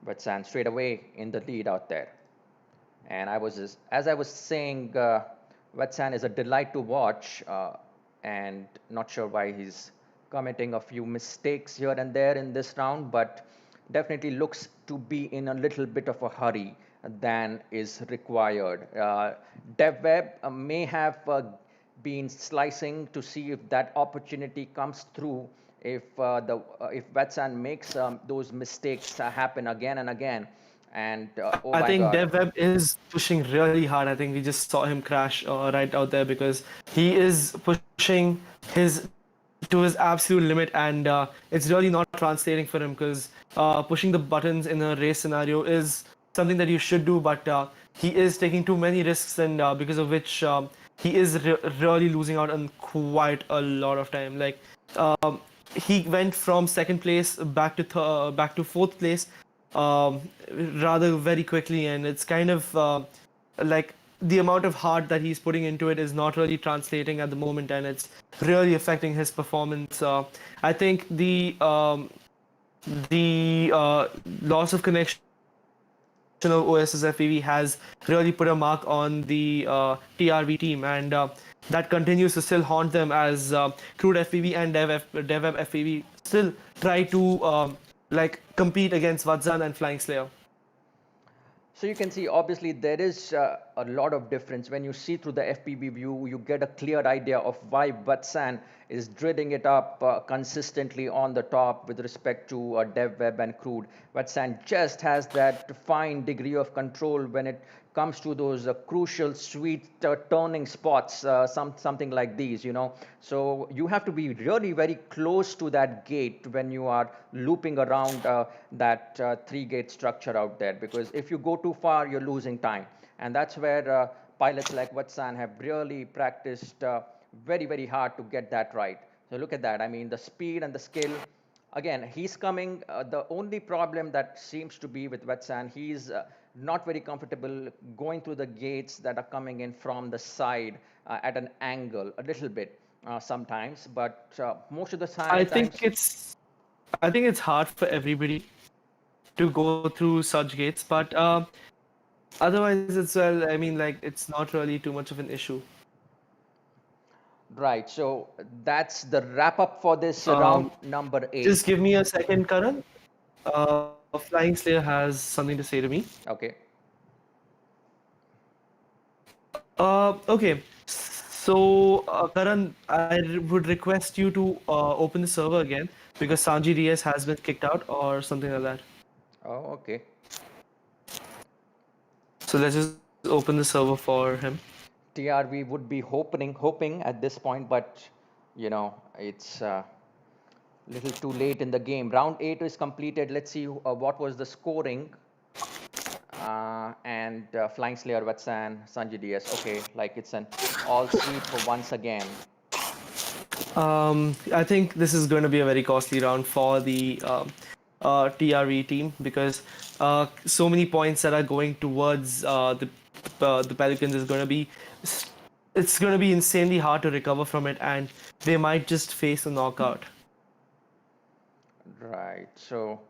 But San straight away in the lead out there. And as I was saying, Wetsan is a delight to watch, and not sure why he's committing a few mistakes here and there in this round, but definitely looks to be in a little bit of a hurry than is required. DevWeb may have been slicing to see if that opportunity comes through. If Wetsan makes those mistakes happen again and again, and oh I my think God. DevWeb is pushing really hard. I think we just saw him crash right out there because he is pushing his to his absolute limit, and it's really not translating for him because pushing the buttons in a race scenario is something that you should do, but he is taking too many risks, and because of which he is really losing out on quite a lot of time. Like um, he went from second place back to fourth place um, rather very quickly, and it's kind of like the amount of heart that he's putting into it is not really translating at the moment, and it's really affecting his performance. I think the loss of connection of OSS FPV has really put a mark on the TRV team, and that continues to still haunt them as Crude FPV and DevWeb FPV still try to like compete against Vadzan and Flying Slayer. So you can see, obviously, there is a lot of difference. When you see through the FPV view, you get a clear idea of why Vatsan is drilling it up consistently on the top with respect to dev web and crude. Vatsan just has that fine degree of control when it comes to those crucial sweet turning spots, something like these, you know. So you have to be really very close to that gate when you are looping around that three gate structure out there, because if you go too far, you're losing time. And that's where pilots like Vatsan have really practiced very, very hard to get that right. So look at that. I mean, the speed and the skill. Again, he's coming. The only problem that seems to be with Vatsan, he's not very comfortable going through the gates that are coming in from the side at an angle, a little bit sometimes, but most of the I think times. it's hard for everybody to go through such gates, but otherwise it's well. I mean, like it's not really too much of an issue. Right. So that's the wrap up for this Um, round number just eight. give me a second, Karan. Flying Slayer has something to say to me. Okay. Okay. So, Karan, I would request you to open the server again because Sanji DS has been kicked out or something like that. Oh, okay. So let's just open the server for him. TRV would be hoping at this point, but it's a little too late in the game. Round eight is completed. Let's see what was the scoring. And Flying Slayer, Vatsan, Sanjay DS. Okay, like it's an all sweep once again. I think this is going to be a very costly round for the TRV team because so many points that are going towards the Pelicans is going to be it's going to be insanely hard to recover from it, and they might just face a knockout. Right. So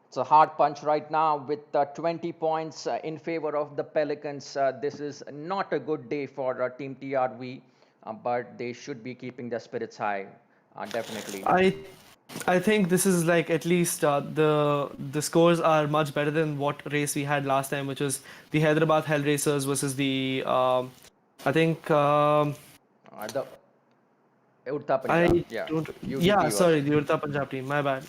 it's a hard punch right now with 20 points in favor of the Pelicans. This is not a good day for Team TRV, but they should be keeping their spirits high, definitely. I I think this is like at least the scores are much better than what race we had last time, which was the Hyderabad Hellraisers versus the I think The Urta Punjab, I yeah, don't yeah, UTP was. sorry, the Urta Punjab team, my bad.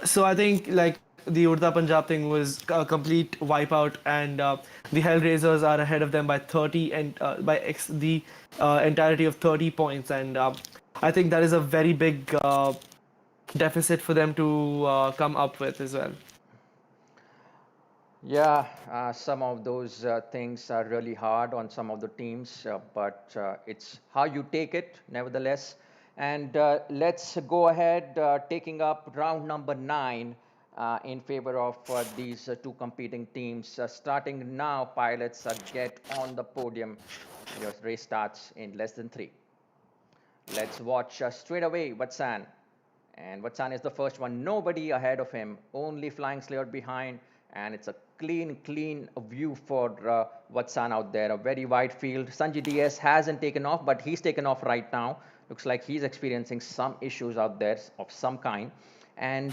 So I think like the Urta Punjab thing was a complete wipeout, and the Hellraisers are ahead of them by 30 and the entirety of 30 points, and I think that is a very big deficit for them to come up with as well. Yeah, some of those things are really hard on some of the teams, but it's how you take it, nevertheless. And let's go ahead, taking up round number nine in favor of these two competing teams. Starting now, pilots get on the podium. Your race starts in less than three. Let's watch straight away Vatsan. And Vatsan is the first one. Nobody ahead of him. Only Flying Slayer behind. And it's a clean view for Vatsan out there. A very wide field. Sanjay DS hasn't taken off, but he's taken off right now. Looks like he's experiencing some issues out there of some kind. And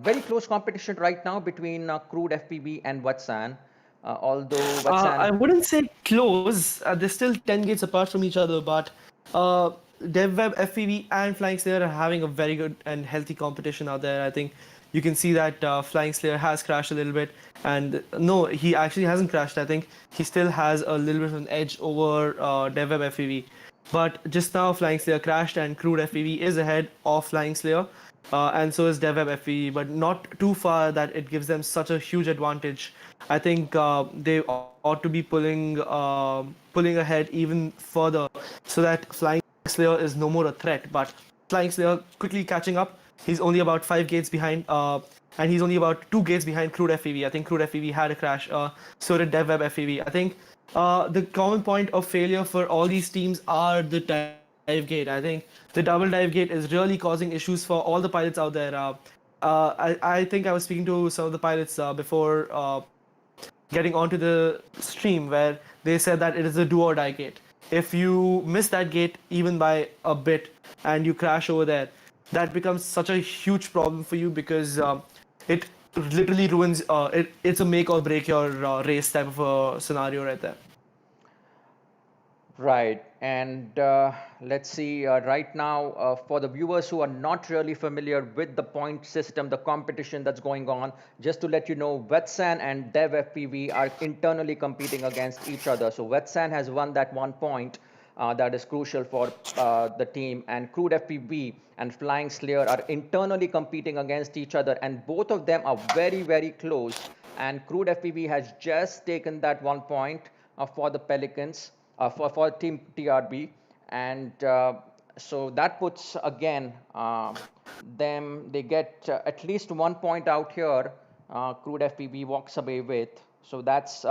very close competition right now between Crude FPV and Vatsan. Although Vatsan. I wouldn't say close. They're still 10 gates apart from each other, but uh, DevWeb, FPV, and Flying Slayer are having a very good and healthy competition out there. I think you can see that Flying Slayer has crashed a little bit, and no, he actually hasn't crashed. I think he still has a little bit of an edge over DevWeb FPV. But just now, Flying Slayer crashed, and Crude FPV is ahead of Flying Slayer, and so is DevWeb FPV, but not too far that it gives them such a huge advantage. I think they ought to be pulling ahead even further so that Flying Slayer is no more a threat. But Flying Slayer quickly catching up. He's only about 5 gates behind, and he's only about 2 gates behind Crude FPV. I think Crude FPV had a crash. So did DevWeb FPV. I think the common point of failure for all these teams are the dive gate. I think the double dive gate is really causing issues for all the pilots out there. I think I was speaking to some of the pilots before getting onto the stream where they said that it is a do or die gate. If you miss that gate even by a bit and you crash over there, that becomes such a huge problem for you because it literally ruins it's a make or break your race type of a scenario right there. Right. And let's see, right now, for the viewers who are not really familiar with the point system, the competition that's going on, just to let you know, Wetsan and Dev FPV are internally competing against each other. So Wetsan has won that 1 point that is crucial for the team, and Crude FPV and Flying Slayer are internally competing against each other, and both of them are very, very close. And Crude FPV has just taken that 1 point for the Pelicans, for Team TRB, and so that puts again them. They get at least 1 point out here. Crude FPV walks away with. So that's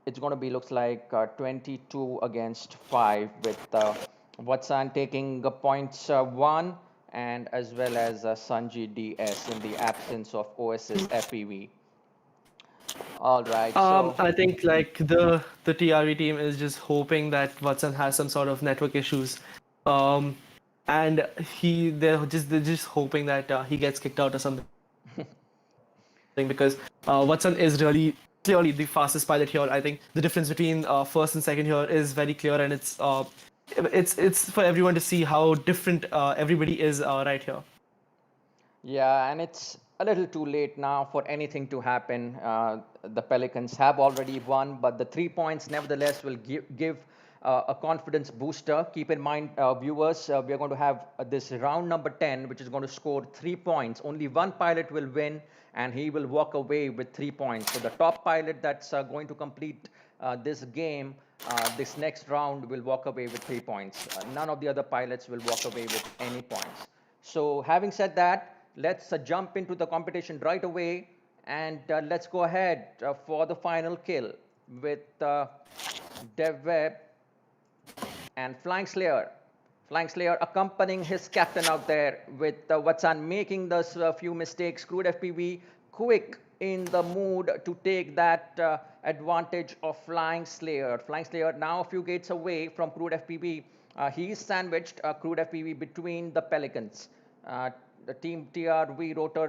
it's going to be looks like 22 against 5 with Watson taking points 1 and as well as Sanji DS in the absence of OSS FPV. All right, so I think like the TRV team is just hoping that Watson has some sort of network issues, um, and they're just hoping that he gets kicked out or something because Watson is really clearly the fastest pilot here. I think the difference between first and second here is very clear, and it's for everyone to see how different everybody is right here. yeah, and it's a little too late now for anything to happen. The Pelicans have already won, but the 3 points, nevertheless, will give a confidence booster. Keep in mind, viewers, we are going to have this round number 10, which is going to score 3 points. Only one pilot will win, and he will walk away with 3 points. So the top pilot that's going to complete this game, this next round, will walk away with 3 points. None of the other pilots will walk away with any points. So having said that, let's jump into the competition right away, and let's go ahead for the final kill with Dev Web and Flying Slayer. Flying Slayer accompanying his captain out there with Watson making those few mistakes. Crude FPV quick in the mood to take that advantage of Flying Slayer. Flying Slayer now a few gates away from Crude FPV. He is sandwiched, Crude FPV, between the Pelicans. The team TRV rotor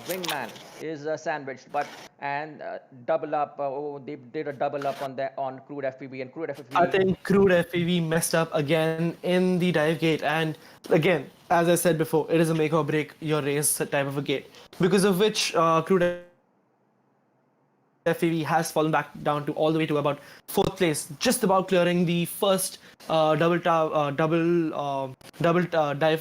wingman is sandwiched, but and double up. Oh, they did a double up on Crude FPV, and Crude I FPV. think Crude FPV messed up again in the dive gate, and again, as I said before, it is a make or break your race type of a gate, because of which Crude FPV has fallen back down to all the way to about fourth place, just about clearing the first dive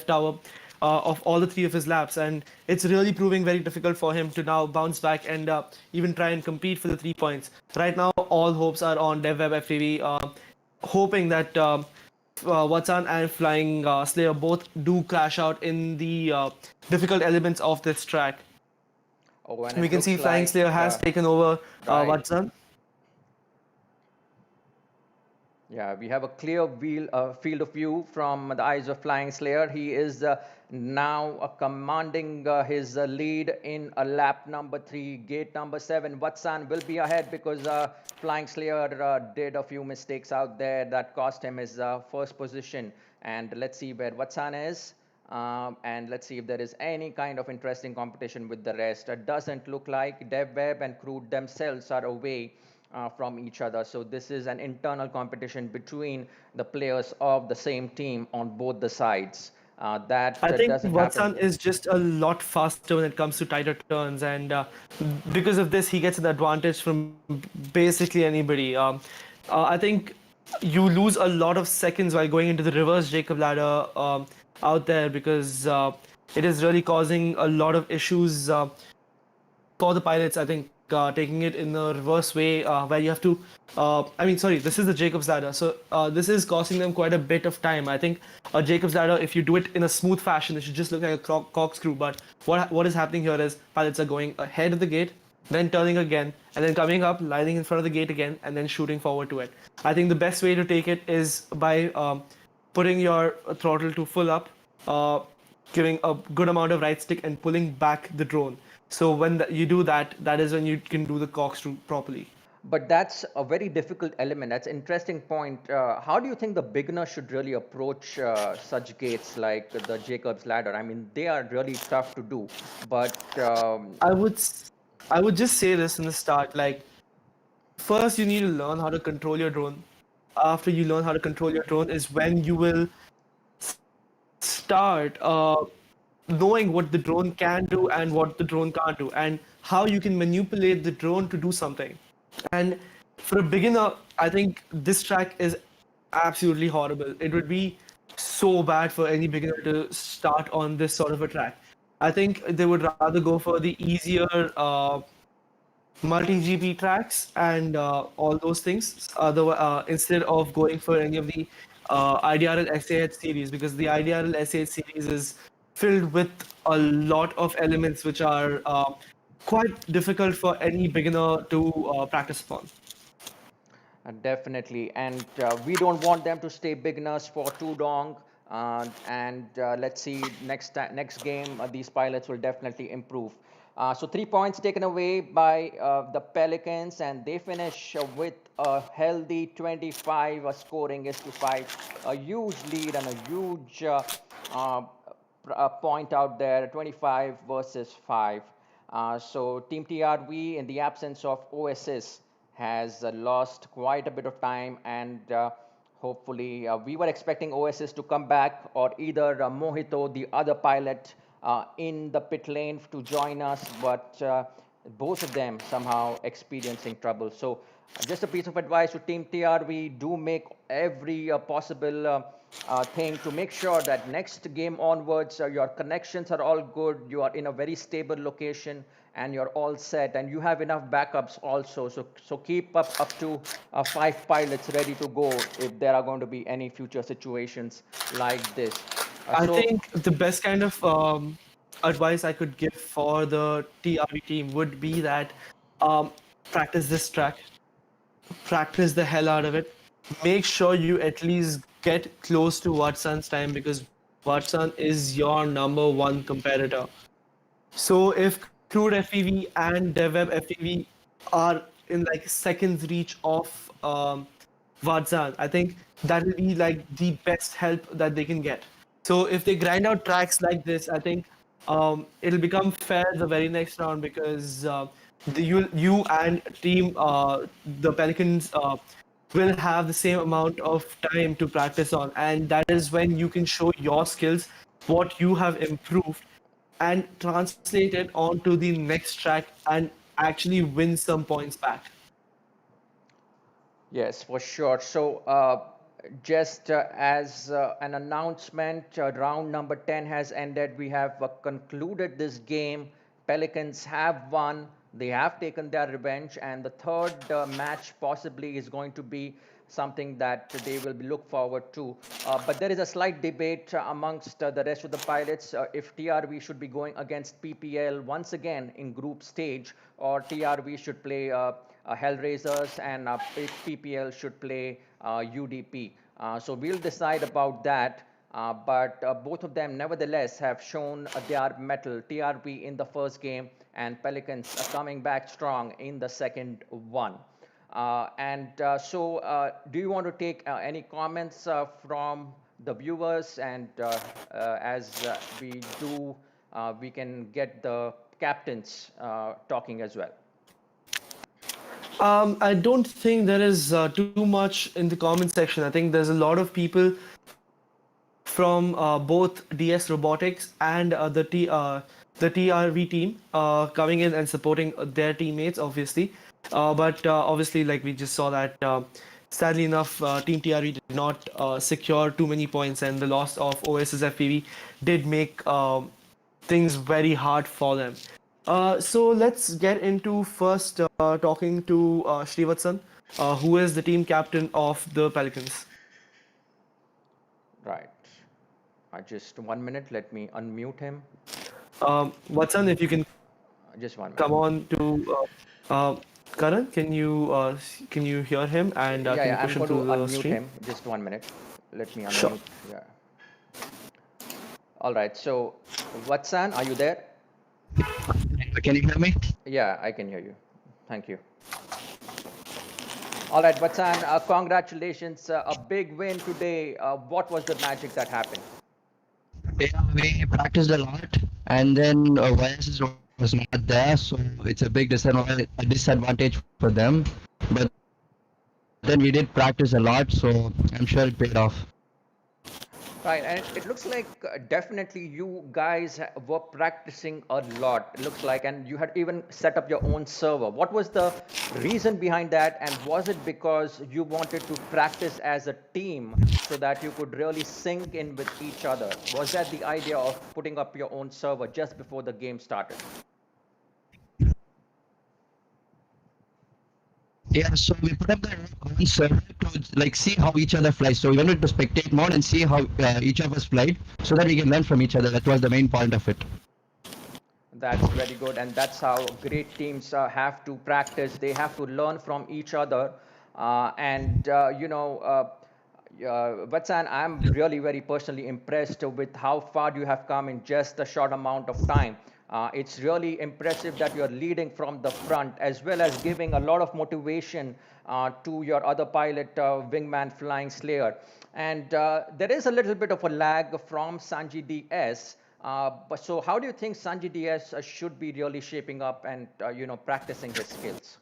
tower of all the three of his laps, and it's really proving very difficult for him to now bounce back and even try and compete for the 3 points. Right now, all hopes are on DevWeb FTV, hoping that Watson and Flying Slayer both do crash out in the difficult elements of this track. Oh, and We it can see looks Flying like Slayer has taken over right. Watson. Yeah, we have a clear field of view from the eyes of Flying Slayer. He is now commanding his lead in lap number 3, gate number 7. Watson will be ahead because Flying Slayer did a few mistakes out there that cost him his first position. And let's see where Watson is. And let's see if there is any kind of interesting competition with the rest. It doesn't look like DevWeb and Crude themselves are away from each other. So this is an internal competition between the players of the same team on both the sides. That I think doesn't happen. Watson is just a lot faster when it comes to tighter turns, and because of this, he gets an advantage from basically anybody. I think you lose a lot of seconds while going into the reverse Jacob ladder out there, because it is really causing a lot of issues for the pilots. I think taking it in the reverse way, where you have to. I mean, sorry, this is the Jacob's ladder, so this is costing them quite a bit of time. I think a Jacob's ladder, if you do it in a smooth fashion, it should just look like a corkscrew. But what is happening here is pilots are going ahead of the gate, then turning again, and then coming up, lining in front of the gate again, and then shooting forward to it. I think the best way to take it is by putting your throttle to full up, uh, giving a good amount of right stick, and pulling back the drone. So when you do that, that is when you can do the corkscrew properly. But that's a very difficult element. That's an interesting point. How do you think the beginner should really approach such gates like the Jacob's ladder? I mean, they are really tough to do. But I would s- I would just say this in the start, like first you need to learn how to control your drone. after you learn how to control your drone is when you will start knowing what the drone can do and what the drone can't do, and how you can manipulate the drone to do something. And for a beginner, I think this track is absolutely horrible. It would be so bad for any beginner to start on this sort of a track. I think they would rather go for the easier multi-GB tracks and all those things, instead of going for any of the IDRL SAH series, because the IDRL SAH series is filled with a lot of elements which are quite difficult for any beginner to practice upon. Definitely, and we don't want them to stay beginners for too long. And let's see next game, these pilots will definitely improve. So 3 points taken away by the Pelicans, and they finish with a healthy 25 scoring is to 5, a huge lead and a huge uh, point out there, 25 versus 5. So Team TRV, in the absence of OSS, has lost quite a bit of time, and hopefully we were expecting OSS to come back, or either Mohito, the other pilot, in the pit lane to join us, but both of them somehow experiencing trouble. So just a piece of advice to Team TRV: do make every possible thing to make sure that next game onwards your connections are all good, you are in a very stable location, and you're all set, and you have enough backups also. So keep up to 5 pilots ready to go if there are going to be any future situations like this. I So think the best kind of advice I could give for the TRV team would be that um, practice this track, practice the hell out of it. Make sure you at least get close to Watson's time, because Watson is your number 1 competitor. So if Crude FPV and DevWeb FPV are in like seconds reach of Vardsan, I think that will be like the best help that they can get. So if they grind out tracks like this, I think it'll become fair the very next round, because you and team the Pelicans will have the same amount of time to practice on, and that is when you can show your skills, what you have improved, and translate it onto the next track and actually win some points back. yes, for sure. So, just as an announcement, round number 10 has ended. We have concluded this game. Pelicans have won. They have taken their revenge, and the third match possibly is going to be something that they will look forward to. But there is a slight debate amongst the rest of the pilots if TRV should be going against PPL once again in group stage, or TRV should play Hellraisers, and PPL should play UDP. So we'll decide about that. But both of them, nevertheless, have shown their mettle. TRP in the first game, and Pelicans coming back strong in the second one. Do you want to take any comments from the viewers? And as we do, we can get the captains talking as well. I don't think there is too much in the comment section. I think there's a lot of people from both DS Robotics and the TRV team coming in and supporting their teammates, obviously. But obviously, like we just saw that, sadly enough, Team TRV did not secure too many points, and the loss of OSS FPV did make things very hard for them. So let's get into first talking to Srivatsan, who is the team captain of the Pelicans. Right. Just 1 minute. Let me unmute him. Vatsan, if you can Just one come minute. on to Karan, can you hear him, and Yeah, can you yeah. push I'm him going to through the unmute stream? him. Just 1 minute. Let me Sure. unmute. Yeah. All right. So, Vatsan, are you there? Can you hear me? Yeah, I can hear you. Thank you. All right, Vatsan, congratulations. A big win today. What was the magic that happened? Yeah, we practiced a lot, and then Oasis was not there, so it's a big disadvantage for them. But they came back. then we did practice a lot, so I'm sure it paid off. Right, and it looks like definitely you guys were practicing a lot. It looks like, and you had even set up your own server. What was the reason behind that? And was it because you wanted to practice as a team so that you could really sync in with each other? Was that the idea of putting up your own server just before the game started? Yeah, so we put up the own server to like see how each other flies. So we wanted to spectate mode and see how each of us flied, so that we can learn from each other. That was the main point of it. That's very good, and that's how great teams have to practice. They have to learn from each other, Vatsan, I'm really very personally impressed with how far you have come in just a short amount of time. It's really impressive that you're leading from the front as well as giving a lot of motivation to your other pilot, Wingman Flying Slayer. And there is a little bit of a lag from Sanji DS. But so how do you think Sanji DS should be really shaping up and practicing his skills?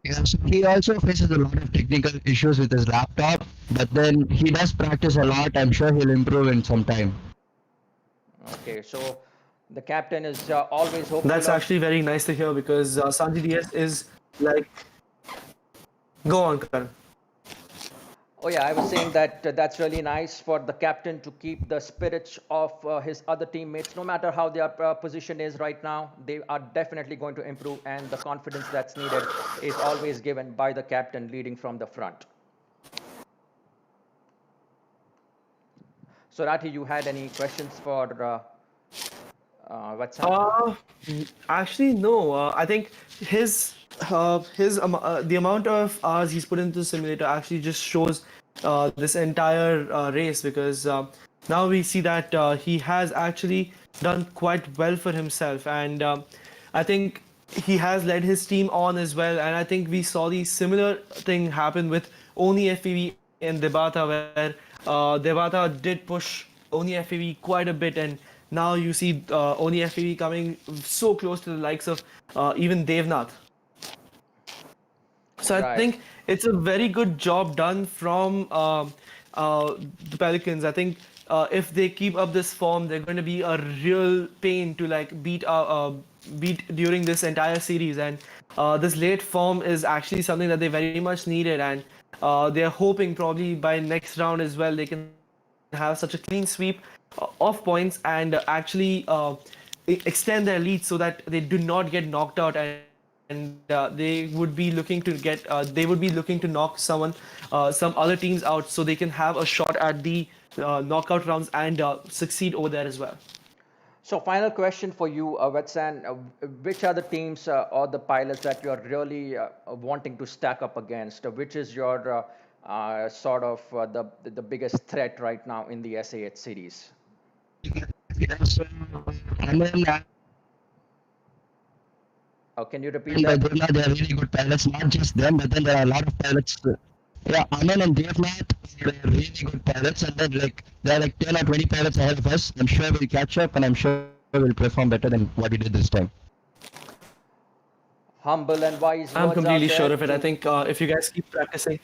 Yeah, so he also faces a lot of technical issues with his laptop, but then he does practice a lot. I'm sure he'll improve in some time. Okay, so the captain is always hopeful That's of. actually very nice to hear because Sanji DS is like. Go on, Karan. Oh yeah, I was saying that that's really nice for the captain to keep the spirits of his other teammates, no matter how their position is right now. They are definitely going to improve, and the confidence that's needed is always given by the captain leading from the front. So Rathi, you had any questions for what's up? Actually, no. I think the amount of hours he's put into the simulator actually just shows this entire race because now we see that he has actually done quite well for himself, and I think he has led his team on as well. And I think we saw the similar thing happen with Oni FPV and Debata, where Debata did push Oni FPV quite a bit, and now you see Oni FPV coming so close to the likes of even Devnath. So I Right. think it's a very good job done from the Pelicans. I think if they keep up this form, they're going to be a real pain to like beat during this entire series. And this late form is actually something that they very much needed, and they're hoping probably by next round as well they can have such a clean sweep of points and actually extend their lead so that they do not get knocked out, and they would be looking to knock some other teams out so they can have a shot at the knockout rounds and succeed over there as well. So final question for you, Vatsan. Which are the teams or the pilots that you're really wanting to stack up against? Which is your sort of the biggest threat right now in the SAH series? Yeah, so and then Can you repeat by that? Devnath, they are really good pilots. Not just them, but then there are a lot of pilots. Yeah, Anand and Devnath, they are really good pilots, and then like there are like 10 or 20 pilots ahead of us. I'm sure we'll catch up, and I'm sure we'll perform better than what we did this time. Humble and wise I'm words out completely there sure of it. I to. think if you guys keep practicing.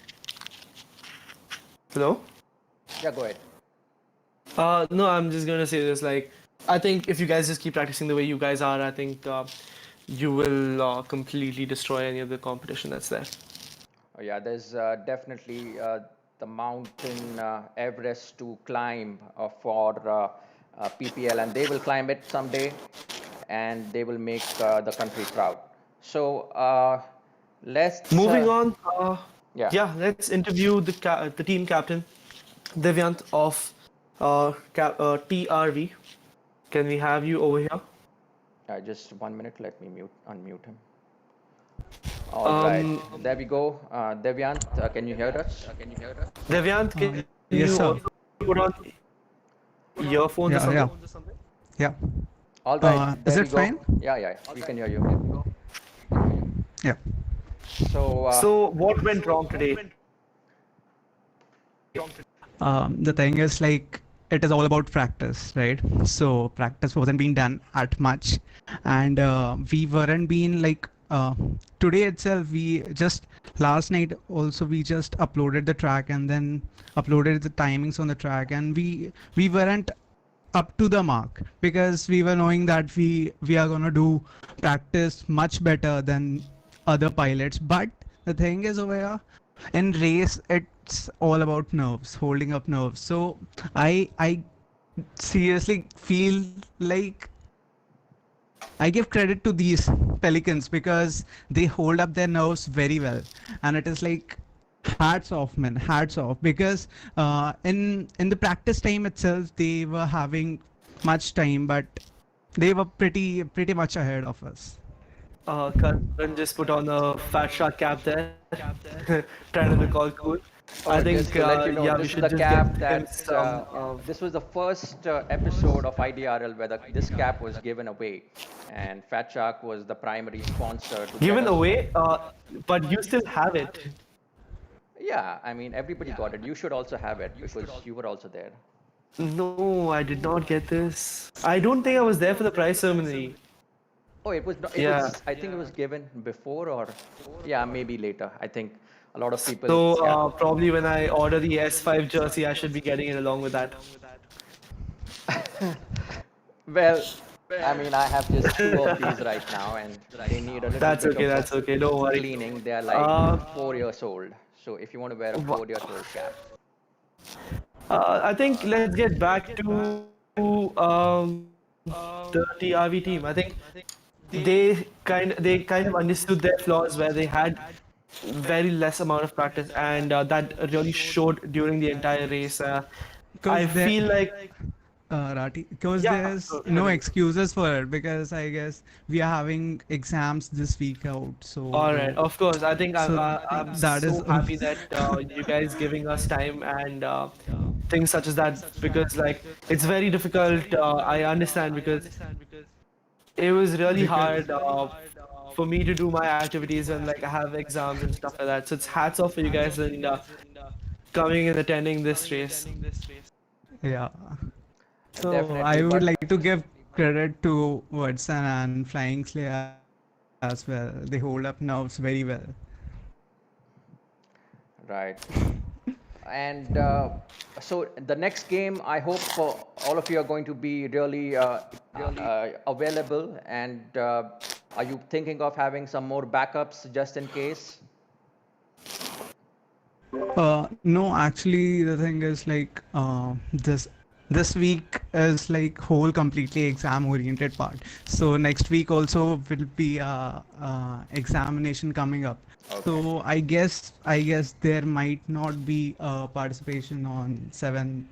Hello? Yeah, go ahead. No, I'm just gonna say this. Like, I think if you guys just keep practicing the way you guys are, I think you will completely destroy any of the competition that's there. Oh, yeah, there's definitely the mountain Everest to climb for PPL, and they will climb it someday, and they will make the country proud. So let's, Moving on, yeah, yeah, let's interview the team captain, Devyant of TRV. Can we have you over here? just 1 minute. Let me unmute him. All right, Um, there we go. Devyant, can you hear us? Devyant, can Yes, you sir. also put on earphones or Yeah, something? yeah. All right, Is there we it go. fine? Yeah, we can hear you. Yeah. So, So, what went wrong today? The thing is, like, it is all about practice, right? So practice wasn't being done at much, and we weren't being like uh, today itself we just last night also we just uploaded the track and then uploaded the timings on the track, and we weren't up to the mark because we were knowing that we are going to do practice much better than other pilots. But the thing is over here, in race it's all about nerves, holding up nerves. So I seriously feel like I give credit to these pelicans because they hold up their nerves very well, and it is like hats off, man, hats off. Because in the practice time itself, they were having much time, but they were pretty much ahead of us. Karan just put on a fat shark cap there, trying to look all cool. I Oh, think, just to let you yeah, know, we this should is the just get cap him that some this was the first episode of IDRL where this cap was given away, and Fat Shark was the primary sponsor to get given us. away, but you still have it. Yeah, I mean everybody got it. You should also have it because you were also there. No, I did not get this. I don't think I was there for the prize ceremony. Oh, it was not, it Yeah. was I think it was given before or yeah, maybe later. I think a lot of people, So yeah. probably when I order the S5 jersey, I should be getting it along with that. Well, I mean, I have just two of these right now, and they need a little That's bit okay. of That's okay. Don't worry. cleaning. They are like Uh, 4 years old. So if you want to wear a wha- 4 years old cap, I think let's get back to the TRV team. I think they kind of understood their flaws where they had very less amount of practice, and that really showed during the entire race. I Because there feel like Rati, because yeah. there's no Continue. excuses for it, because I guess we are having exams this week out, All right, so of course. I think so I'm that is so happy that you guys giving us time and things such as that because like it's very difficult. I understand because it was really because hard for me to do my activities when like I have exams and stuff like that. So it's hats off for you guys and coming and attending this race. yeah. So definitely. I would But like to give credit to Watson and Flying Slay as well. They hold up nerves very well. right. And so the next game, I hope all of you are going to be really available. And are you thinking of having some more backups just in case? No, actually, the thing is like this week is like whole completely exam oriented part. So next week also will be examination coming up. Okay. So I guess there might not be participation on 7th.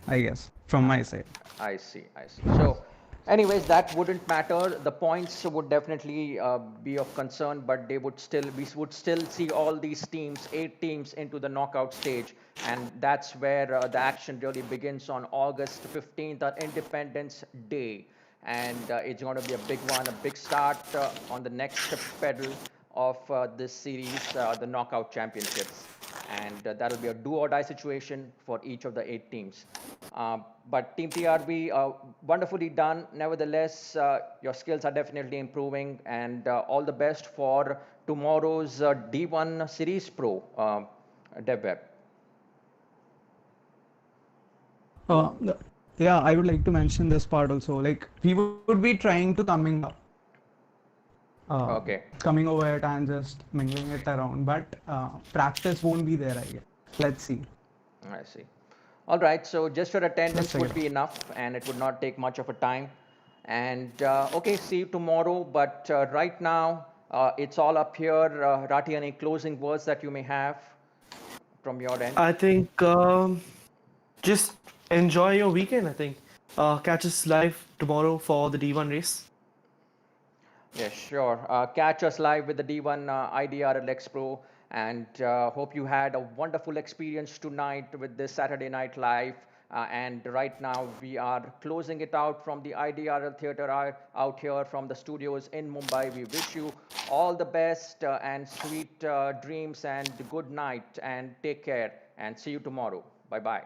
I guess from I, my side. I see, I see. So, anyways, that wouldn't matter. The points would definitely be of concern, but we would still see all these teams, 8 teams, into the knockout stage, and that's where the action really begins on August 15th, Independence Day, and it's going to be a big one, a big start on the next pedal of this series, the knockout championships, and that'll be a do or die situation for each of the 8 teams. But Team TRB, wonderfully done. Nevertheless, your skills are definitely improving, and all the best for tomorrow's D1 Series Pro, DevWeb. Uh, yeah, I would like to mention this part also. Like we would be trying to Okay, coming over it and just mingling it around, but practice won't be there, I guess. Let's see. I see. All right, so just your Let's attendance check would it be out. enough, and it would not take much of a time. And okay, see you tomorrow. But right now, it's all up here. Rati, any closing words that you may have from your end? I think just enjoy your weekend. I think catch us live tomorrow for the D1 race. Yes, sure. Catch us live with the D1 IDRL Pro, and hope you had a wonderful experience tonight with this Saturday Night Live. And right now, we are closing it out from the IDRL Theatre out here from the studios in Mumbai. We wish you all the best and sweet dreams and good night, and take care, and see you tomorrow. Bye bye.